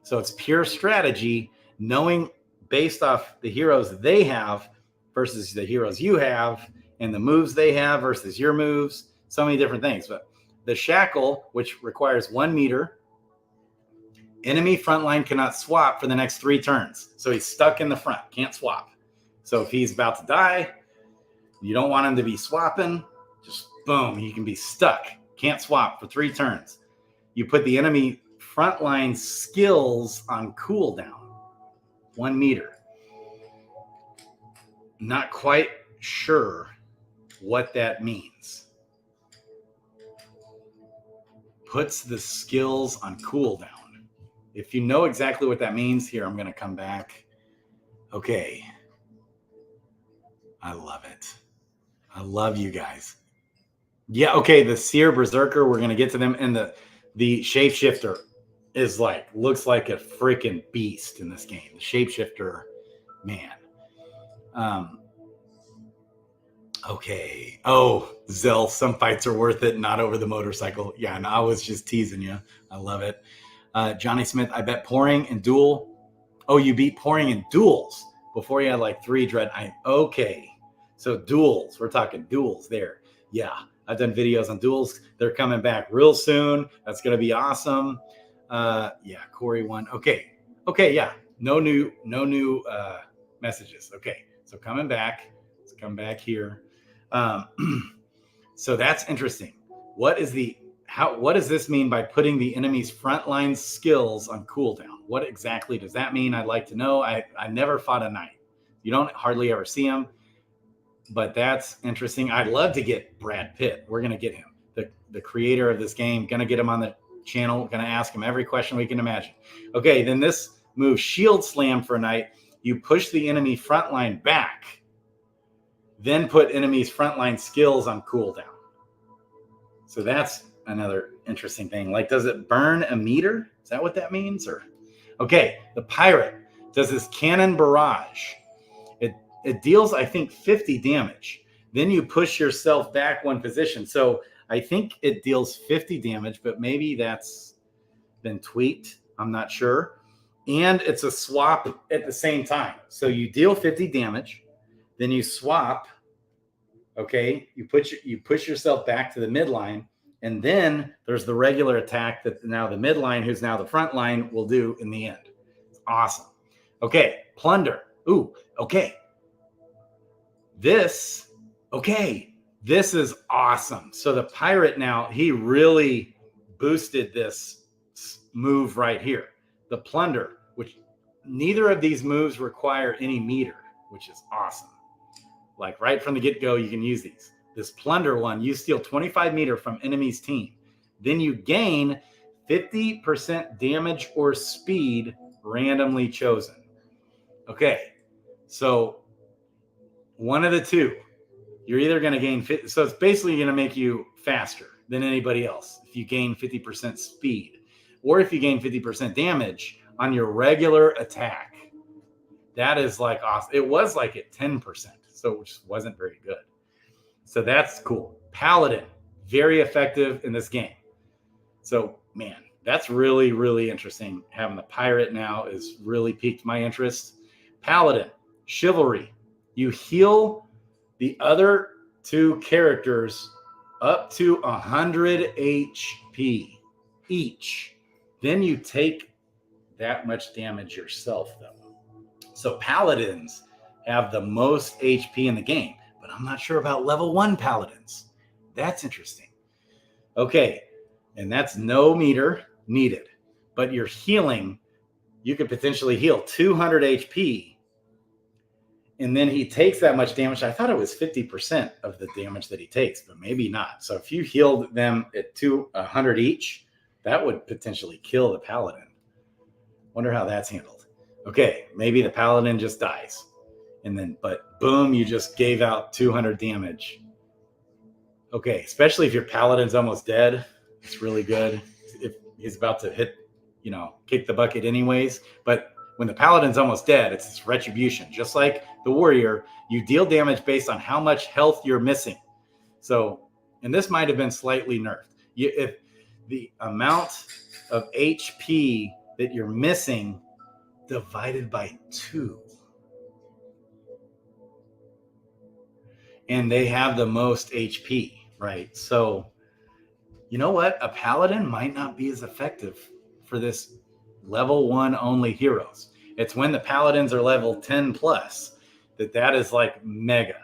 So it's pure strategy, knowing based off the heroes they have versus the heroes you have, and the moves they have versus your moves. So many different things. But the Shackle, which requires 1 meter, enemy frontline cannot swap for the next 3 turns. So he's stuck in the front, can't swap. So if he's about to die, you don't want him to be swapping, just boom, he can be stuck, can't swap for 3 turns. You put the enemy frontline skills on cooldown. 1 meter. Not quite sure what that means. Puts the skills on cooldown. If you know exactly what that means, here, I'm going to come back. Okay. I love it. I love you guys. Yeah, okay, the Seer Berserker, we're going to get to them. And the Shapeshifter is looks like a freaking beast in this game. The Shapeshifter, man. Okay. Oh, Zell, some fights are worth it, not over the motorcycle. Yeah, and I was just teasing you. I love it. Johnny Smith, I bet pouring and duel. Oh, you beat pouring in duels before you had 3 dread. Okay. So duels, we're talking duels there. Yeah, I've done videos on duels. They're coming back real soon. That's going to be awesome. Yeah, Corey won. Okay. Yeah. No new messages. Okay. So coming back. Let's come back here. So that's interesting. What does this mean by putting the enemy's frontline skills on cooldown? What exactly does that mean? I'd like to know. I never fought a knight. You don't hardly ever see him, but that's interesting. I'd love to get Brad Pitt. We're going to get him, the creator of this game. Going to get him on the channel. Going to ask him every question we can imagine. Okay, then this move, Shield Slam for a knight. You push the enemy frontline back, then put enemy's frontline skills on cooldown. So that's another interesting thing. Does it burn a meter? Is that what that means? Okay, the pirate does this cannon barrage. It deals, I think, 50 damage. Then you push yourself back 1 position. So I think it deals 50 damage, but maybe that's been tweaked. I'm not sure. And it's a swap at the same time. So you deal 50 damage, then you swap. Okay, you push yourself back to the midline, and then there's the regular attack that now the midline, who's now the front line, will do in the end. It's awesome. Okay, plunder. Ooh, okay. This is awesome. So the pirate now, he really boosted this move right here. The plunder, which neither of these moves require any meter, which is awesome. Right from the get-go, you can use these. This plunder one, you steal 25 meter from enemy's team. Then you gain 50% damage or speed randomly chosen. Okay, so one of the two. You're either going to gain 50. So it's basically going to make you faster than anybody else if you gain 50% speed. Or if you gain 50% damage on your regular attack. That is awesome. It was at 10%. So it just wasn't very good. So that's cool. Paladin, very effective in this game. So, man, that's really, really interesting. Having the pirate now is really piqued my interest. Paladin, chivalry. You heal the other 2 characters up to 100 HP each. Then you take that much damage yourself, though. So paladins have the most HP in the game, but I'm not sure about level 1 paladins. That's interesting. Okay, and that's no meter needed, but you're healing. You could potentially heal 200 HP, and then he takes that much damage. I thought it was 50% of the damage that he takes, but maybe not. So if you healed them at 100 each, that would potentially kill the paladin. Wonder how that's handled. Okay, maybe the paladin just dies. But boom, you just gave out 200 damage. Okay, especially if your paladin's almost dead. It's really good. If he's about to hit, kick the bucket anyways. But when the paladin's almost dead, it's this retribution. Just like the warrior, you deal damage based on how much health you're missing. So, and this might have been slightly nerfed. If the amount of HP that you're missing divided by 2. And they have the most HP, right? So, you know what? A paladin might not be as effective for this level 1 only heroes. It's when the paladins are level 10 plus that is mega.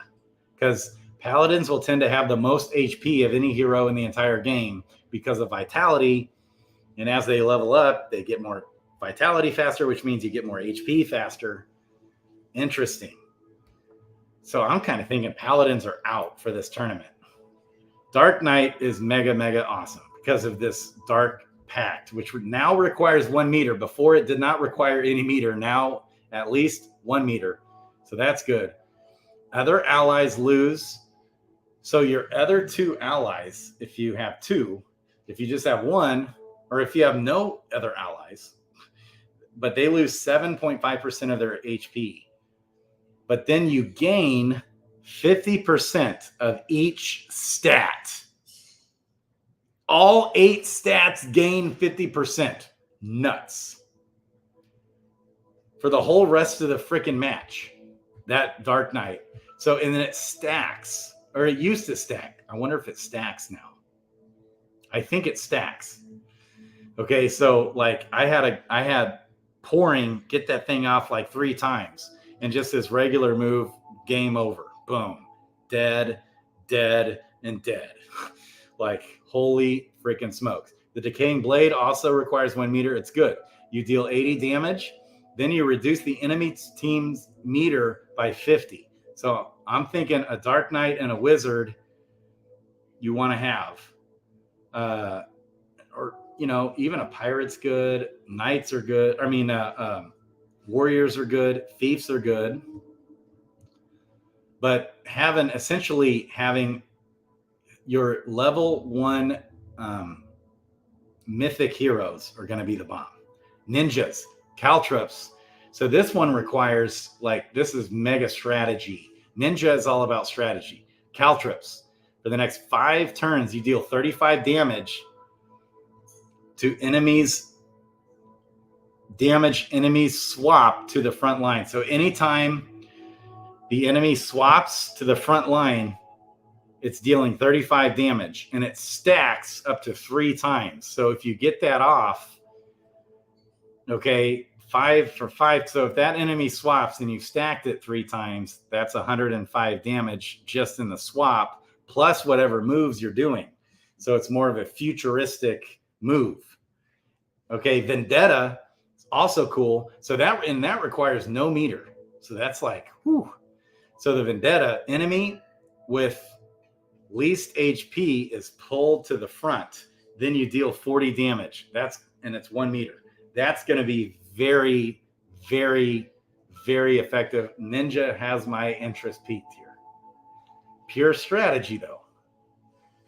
Because paladins will tend to have the most HP of any hero in the entire game because of vitality And as they level up, they get more vitality faster, which means you get more HP faster. Interesting. So I'm kind of thinking paladins are out for this tournament. Dark Knight is mega, mega awesome because of this Dark Pact, which now requires 1 meter. Before it did not require any meter. Now at least 1 meter. So that's good. Other allies lose. So your other 2 allies, if you have 2, if you just have 1, or if you have no other allies, but they lose 7.5% of their HP. But then you gain 50% of each stat. All 8 stats gain 50%. Nuts. For the whole rest of the freaking match. That Dark Knight. So, and then it stacks. Or it used to stack. I wonder if it stacks now. I think it stacks. Okay, so like I had pouring get that thing off like 3 times. And just this regular move, game over. Boom. Dead, dead, and dead. Like, holy freaking smokes. The Decaying Blade also requires 1 meter. It's good. You deal 80 damage. Then you reduce the enemy team's meter by 50. So I'm thinking a Dark Knight and a Wizard you want to have. Or, you know, even a Pirate's good. Knights are good. I mean, Warriors are good. Thieves are good. But essentially having your level 1 mythic heroes are going to be the bomb. Ninjas, caltrops. So this one requires, like, this is mega strategy. Ninja is all about strategy. Caltrops. For the next 5 turns, you deal 35 damage to enemies. Damage enemies swap to the front line. So anytime the enemy swaps to the front line, it's dealing 35 damage, and it stacks up to 3 times. So if you get that off, okay, 5 for 5. So if that enemy swaps and you stacked it 3 times, that's 105 damage just in the swap, plus whatever moves you're doing. So it's more of a futuristic move. Okay, Vendetta is also cool. So that requires no meter. So that's like, whew. So the Vendetta enemy with least HP is pulled to the front. Then you deal 40 damage. And it's 1 meter. That's going to be very, very, very effective. Ninja has my interest peaked here. Pure strategy, though.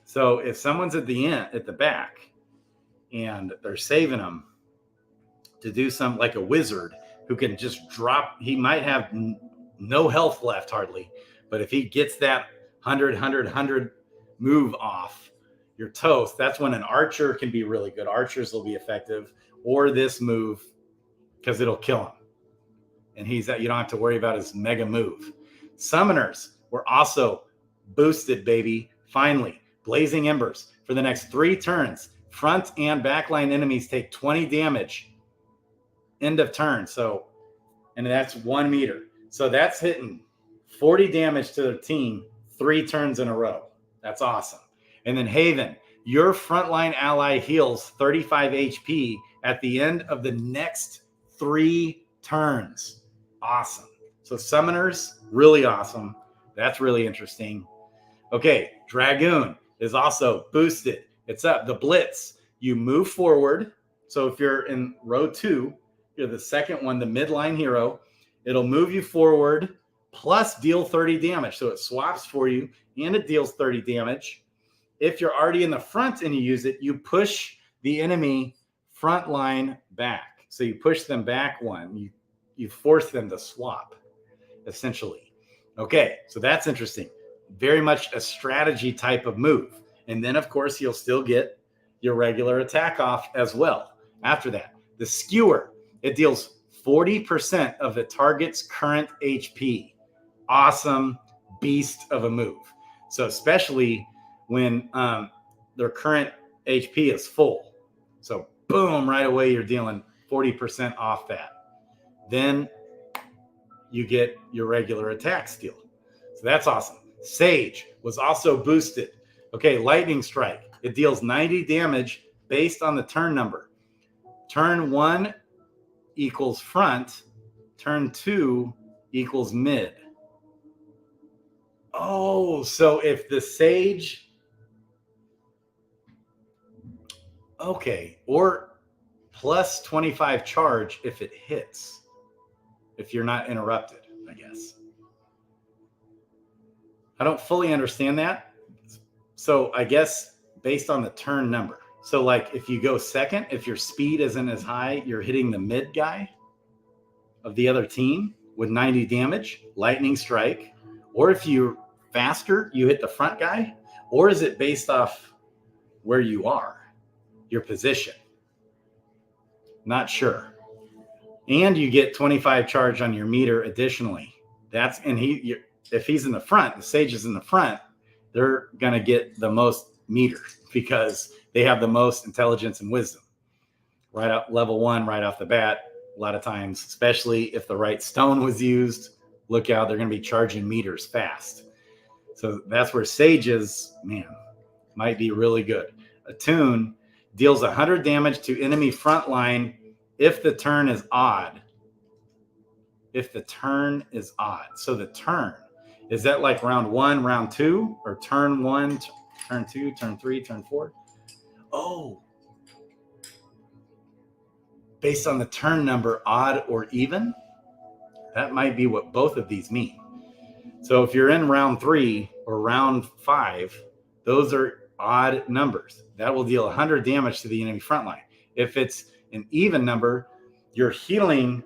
So if someone's at the back, and they're saving them to do something like a Wizard who can just drop, he might have no health left hardly, but if he gets that 100 move off, you're toast. That's when an archer can be really good. Archers will be effective, or this move, because it'll kill him. And you don't have to worry about his mega move. Summoners were also boosted, baby. Finally, Blazing Embers. For the next 3 turns, front and backline enemies take 20 damage. End of turn. So, and that's 1 meter. So that's hitting 40 damage to their team 3 turns in a row. That's awesome. And then Haven, your frontline ally heals 35 HP at the end of the next 3 turns. Awesome. So Summoners, really awesome. That's really interesting. Okay, Dragoon is also boosted. It's up. The Blitz, you move forward. So if you're in row 2, you're the second one, the midline hero. It'll move you forward plus deal 30 damage. So it swaps for you and it deals 30 damage. If you're already in the front and you use it, you push the enemy front line back. So you push them back 1. You force them to swap, essentially. Okay, so that's interesting. Very much a strategy type of move. And then, of course, you'll still get your regular attack off as well. After that, the Skewer, it deals 40% of the target's current HP. Awesome beast of a move. So especially when their current HP is full. So boom, right away you're dealing 40% off that. Then you get your regular attack steal. So that's awesome. Sage was also boosted. Okay, Lightning Strike. It deals 90 damage based on the turn number. turn 1 equals front, turn 2 equals mid. Oh, so if the sage, okay, or plus 25 charge if it hits, if you're not interrupted, I guess. I don't fully understand that. So I guess based on the turn number. So like if you go second, if your speed isn't as high, you're hitting the mid guy of the other team with 90 damage, lightning strike. Or if you're faster, you hit the front guy. Or is it based off where you are, your position? Not sure. And you get 25 charge on your meter additionally. That's, and if he's in the front, the sage is in the front, they're going to get the most meter because they have the most intelligence and wisdom. Right up level 1, right off the bat, a lot of times, especially if the right stone was used, look out, they're going to be charging meters fast. So that's where sages, man, might be really good. Attune deals 100 damage to enemy front line if the turn is odd. If the turn is odd. So the turn, is that like round 1, round 2, or turn 1, turn 2, turn 3, turn 4? Oh, based on the turn number, odd or even? That might be what both of these mean. So if you're in round 3 or round 5, those are odd numbers. That will deal 100 damage to the enemy front line. If it's an even number, you're healing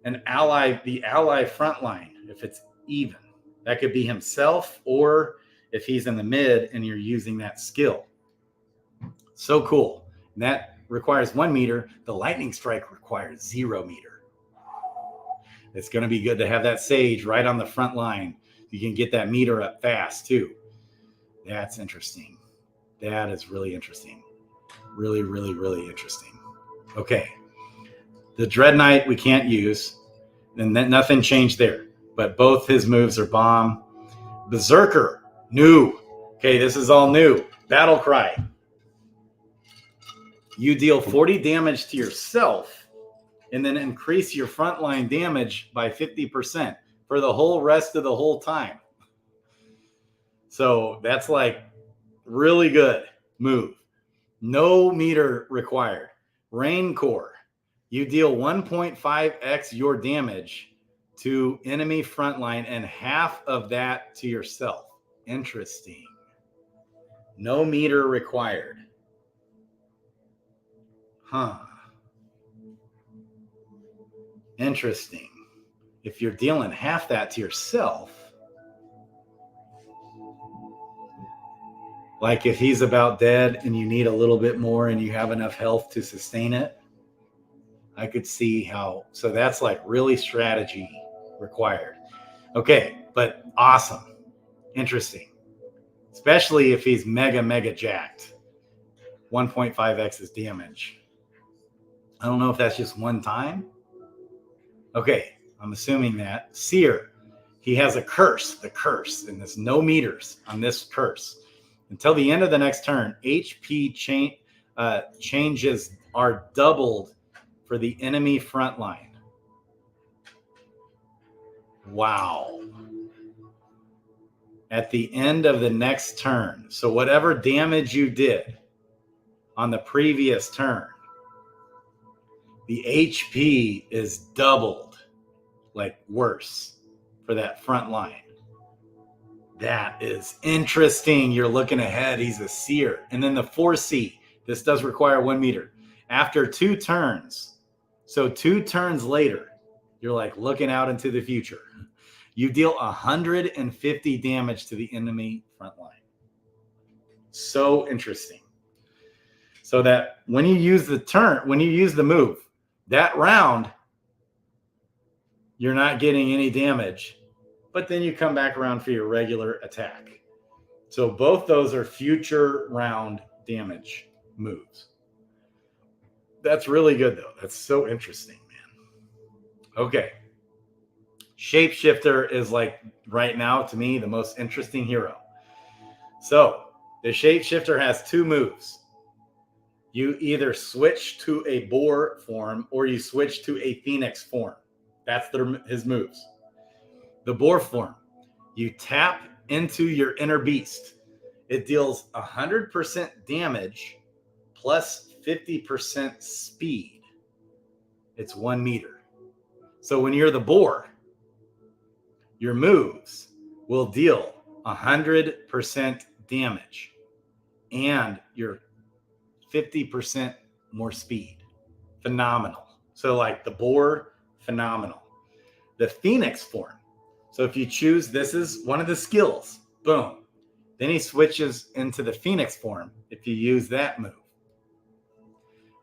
the ally front line. If it's even, that could be himself, or if he's in the mid and you're using that skill. So cool. And that requires 1 meter. The lightning strike requires 0 meter. It's going to be good to have that sage right on the front line. You can get that meter up fast too. That's interesting. That is really interesting. Really, really, really interesting. Okay. The Dread Knight we can't use, and nothing changed there. But both his moves are bomb. Berserker, new. Okay, this is all new. Battle Cry. You deal 40 damage to yourself and then increase your frontline damage by 50% for the whole rest of the whole time. So that's like really good move. No meter required. Rain Core. You deal 1.5x your damage to enemy frontline and half of that to yourself. Interesting. No meter required. Huh. Interesting. If you're dealing half that to yourself, like if he's about dead and you need a little bit more and you have enough health to sustain it, I could see how. So that's like really strategy required. Okay, but awesome. Interesting. Especially if he's mega jacked. 1.5x is damage. I don't know if that's just one time. Okay, I'm assuming that. Seer, he has a curse, the curse, and there's no meters on this curse. Until the end of the next turn, HP changes are doubled for the enemy front line. Wow. At the end of the next turn. So whatever damage you did on the previous turn, the HP is doubled, like worse, for that front line. That is interesting. You're looking ahead. He's a seer. And then the 4C. This does require 1 meter. After 2 turns, so 2 turns later, you're like looking out into the future. You deal 150 damage to the enemy front line. So interesting. So that when you use the move, that round, you're not getting any damage, but then you come back around for your regular attack. So both those are future round damage moves. That's really good, though. That's so interesting, man. Okay. Shapeshifter is like, right now, to me, the most interesting hero. So the Shapeshifter has 2 moves. you either switch to a boar form or you switch to a phoenix form. That's his moves. The boar form, you tap into your inner beast. It deals 100% damage plus 50% speed. It's 1 meter. So when you're the boar, your moves will deal 100% damage and you're 50% more speed. Phenomenal. So like the boar, phenomenal. The phoenix form. So if you choose, this is one of the skills. Boom. Then he switches into the phoenix form if you use that move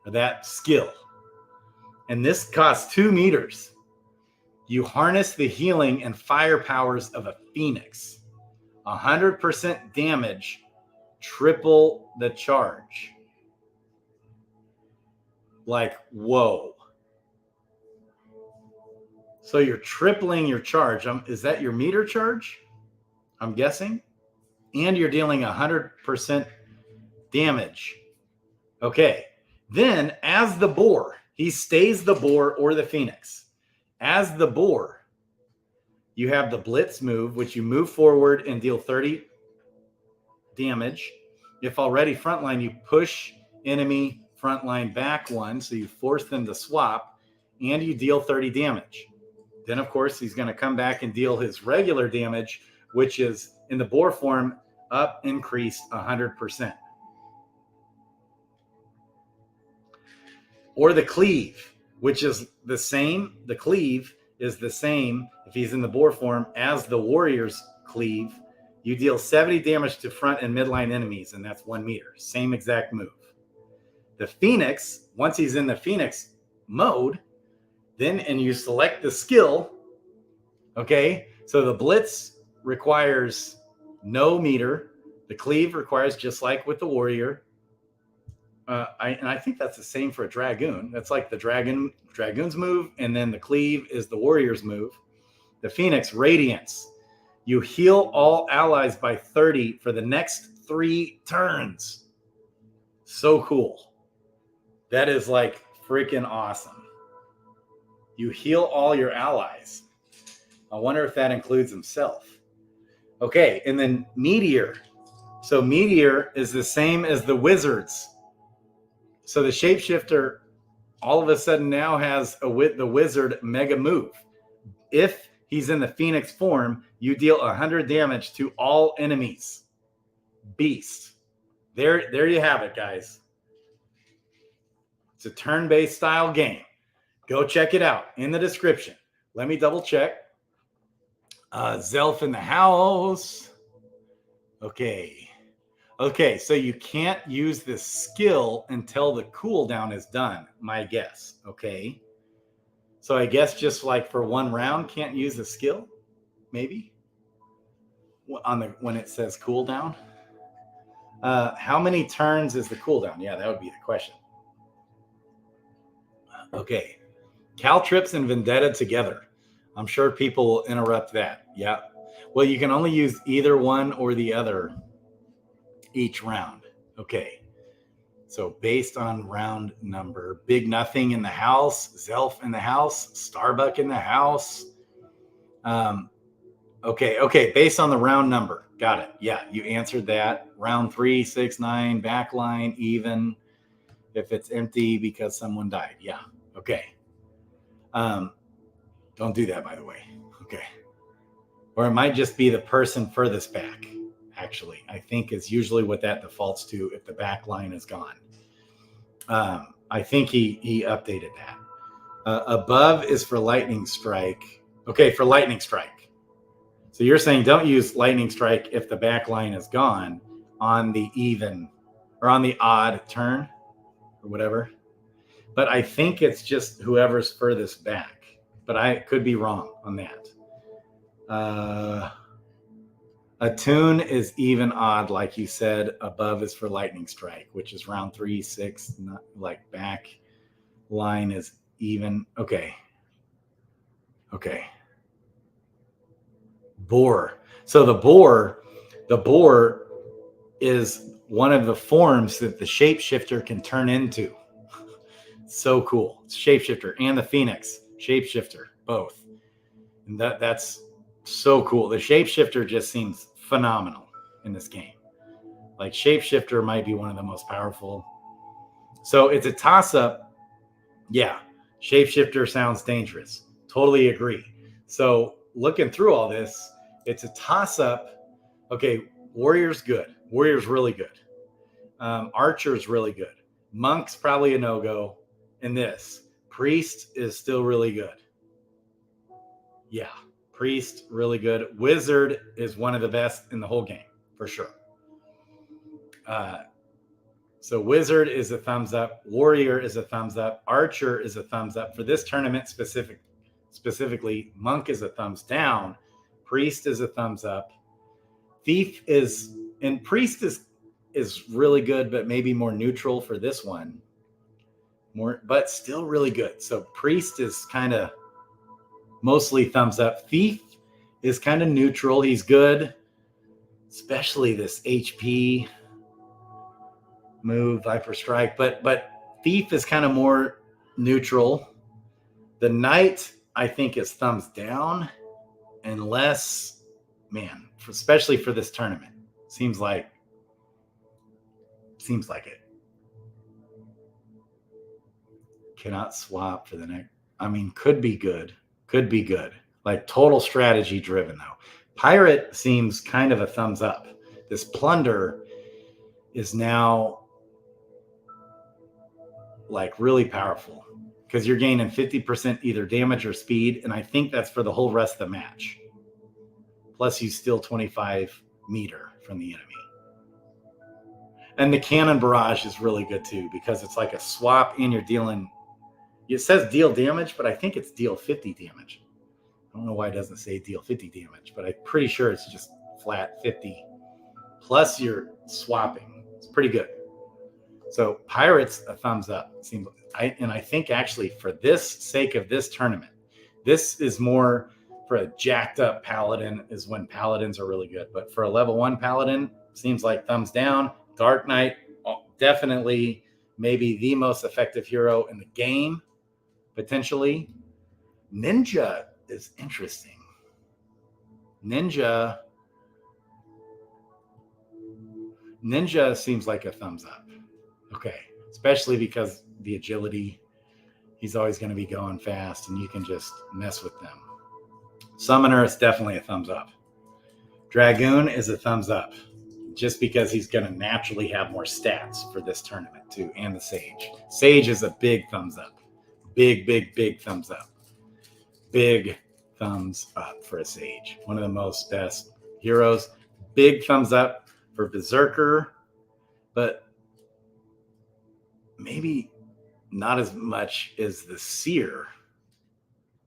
or that skill. And this costs 2 meters. You harness the healing and fire powers of a phoenix. 100% damage, triple the charge. Like, whoa. So you're tripling your charge. Is that your meter charge? I'm guessing. And you're dealing 100% damage. Okay. Then, as the boar, he stays the boar or the phoenix. As the boar, you have the blitz move, which you move forward and deal 30 damage. If already frontline, you push enemy frontline back 1, so you force them to swap, and you deal 30 damage. Then, of course, he's going to come back and deal his regular damage, which is, in the boar form, increased 100%. Or the cleave, which is the same. The cleave is the same if he's in the boar form as the warrior's cleave. You deal 70 damage to front and midline enemies, and that's 1 meter. Same exact move. The phoenix, once he's in the phoenix mode, and you select the skill, okay? So the blitz requires no meter. The cleave requires, just like with the warrior. I think that's the same for a dragoon. That's like the dragoon's move, and then the cleave is the warrior's move. The phoenix, radiance. You heal all allies by 30 for the next 3 turns. So cool. That is like freaking awesome. You heal all your allies. I wonder if that includes himself. Okay, and then meteor. So meteor is the same as the wizards. So the shapeshifter all of a sudden now has the wizard mega move. If he's in the phoenix form, you deal 100 damage to all enemies. Beast. There you have it, guys. It's a turn-based style game. Go check it out in the description. Let me double check. Zelf in the house. Okay, so you can't use this skill until the cooldown is done, my guess. Okay. So I guess just like for 1 round, can't use the skill? Maybe? When it says cooldown? How many turns is the cooldown? Yeah, that would be the question. Okay. Caltrips and Vendetta together. I'm sure people will interrupt that. Yeah. Well, you can only use either one or the other each round. Okay. So based on round number, Big Nothing in the house, Zelf in the house, Starbuck in the house. Okay. Based on the round number. Got it. Yeah, you answered that. Round 3, 6, 9, backline, even. If it's empty because someone died. Yeah. Okay. Don't do that, by the way. Okay. Or it might just be the person furthest back, actually. I think is usually what that defaults to if the back line is gone. I think he updated that. Above is for lightning strike. Okay, for lightning strike. So you're saying don't use lightning strike if the back line is gone on the even or on the odd turn or whatever. But I think it's just whoever's furthest back. But I could be wrong on that. Attune is even odd, like you said. Above is for lightning strike, which is round 3, 6. Not like back line is even. Okay. Boar. So the boar is one of the forms that the shapeshifter can turn into. So cool. It's shapeshifter and the Phoenix shapeshifter, both. And that's so cool. The shapeshifter just seems phenomenal in this game. Like shapeshifter might be one of the most powerful. So it's a toss-up. Yeah, shapeshifter sounds dangerous. Totally agree. So looking through all this, it's a toss-up. Okay, warrior's good. Warrior's really good. Archer's really good. Monk's probably a no-go. And this priest is still really good. Yeah, priest really good. Wizard is one of the best in the whole game for sure. So wizard is a thumbs up. Warrior is a thumbs up. Archer is a thumbs up. For this tournament specifically, monk is a thumbs down. Priest is a thumbs up. Thief is, and priest is really good, but maybe more neutral for this one. But still really good. So priest is kind of mostly thumbs up. Thief is kind of neutral. He's good, especially this HP move, Viper Strike. But Thief is kind of more neutral. The Knight, I think, is thumbs down, unless, man, especially for this tournament, seems like it. Cannot swap for the next. I mean, could be good. Like total strategy driven though. Pirate seems kind of a thumbs up. This plunder is now like really powerful because you're gaining 50% either damage or speed. And I think that's for the whole rest of the match. Plus you steal 25 meter from the enemy. And the cannon barrage is really good too, because it's like a swap and you're dealing. It says deal damage, but I think it's deal 50 damage. I don't know why it doesn't say deal 50 damage, but I'm pretty sure it's just flat 50. Plus you're swapping. It's pretty good. So Pirates, a thumbs up. I think actually for this sake of this tournament, this is more for a jacked up Paladin is when Paladins are really good. But for a level 1 Paladin, seems like thumbs down. Dark Knight, definitely maybe the most effective hero in the game. Potentially. Ninja is interesting. Ninja seems like a thumbs up. Okay. Especially because the agility, he's always going to be going fast and you can just mess with them. Summoner is definitely a thumbs up. Dragoon is a thumbs up just because he's going to naturally have more stats for this tournament too. And the Sage. Sage is a big thumbs up. Big thumbs up. Big thumbs up for a Sage. One of the most best heroes. Big thumbs up for Berserker, but maybe not as much as the Seer.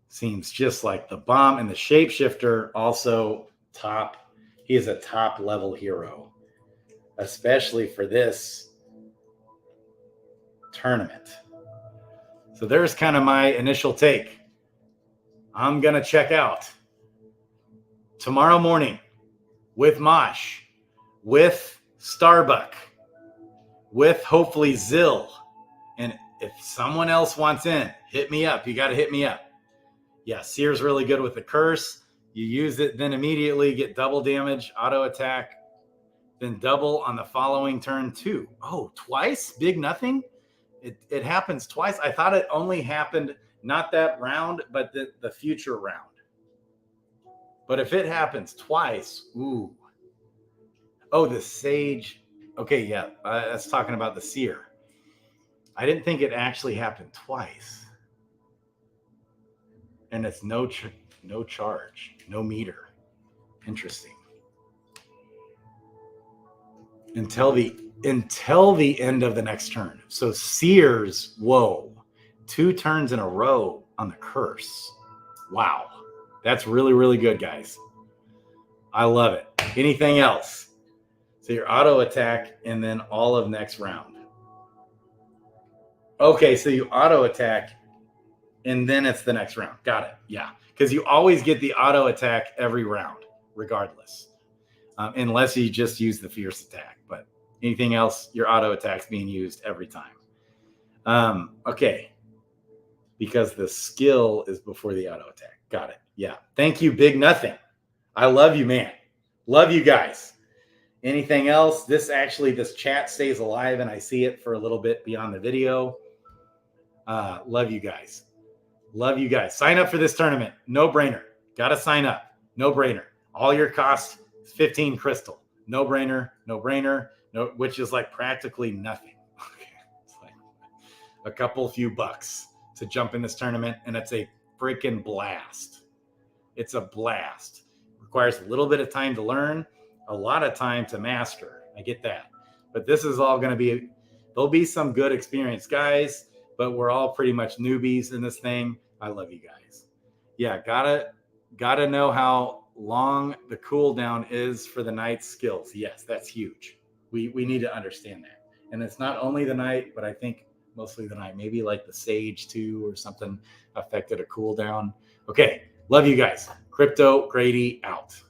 Seems just like the Bomb, and the Shapeshifter also top. He is a top level hero, especially for this tournament. So there's kind of my initial take. I'm going to check out tomorrow morning with Mosh, with Starbuck, with hopefully Zill. And if someone else wants in, hit me up. You got to hit me up. Yeah, Seer's really good with the curse. You use it, then immediately get double damage, auto attack, then double on the following turn too. Oh, twice? Big nothing? It happens twice. I thought it only happened not that round, but the future round. But if it happens twice, ooh. Oh, the Sage. Okay, yeah, that's talking about the Seer. I didn't think it actually happened twice. And it's no charge, no meter. Interesting. Until the end of the next turn. So Seers, whoa, 2 turns in a row on the curse. Wow. That's really, really good, guys. I love it. Anything else? So your auto attack and then all of next round. Okay, so you auto attack and then it's the next round. Got it. Yeah. Because you always get the auto attack every round, regardless. Unless you just use the fierce attack. But Anything else, your auto attack's being used every time. Okay. Because the skill is before the auto attack. Got it. Yeah. Thank you, Big Nothing. I love you, man. Love you guys. Anything else? This chat stays alive and I see it for a little bit beyond the video. Love you guys. Love you guys. Sign up for this tournament. No brainer. Got to sign up. No brainer. All your cost is 15 crystal. No brainer. No brainer. No, which is like practically nothing. It's like a couple few bucks to jump in this tournament, and it's a freaking blast. It's a blast. Requires a little bit of time to learn, a lot of time to master. I get that. But this is all going to be, there'll be some good experienced guys, but we're all pretty much newbies in this thing. I love you guys. Yeah, gotta know how long the cooldown is for the knight's skills. Yes, that's huge. We need to understand that. And it's not only the knight, but I think mostly the knight. Maybe like the sage too or something affected a cooldown. Okay, love you guys. Crypto Grady out.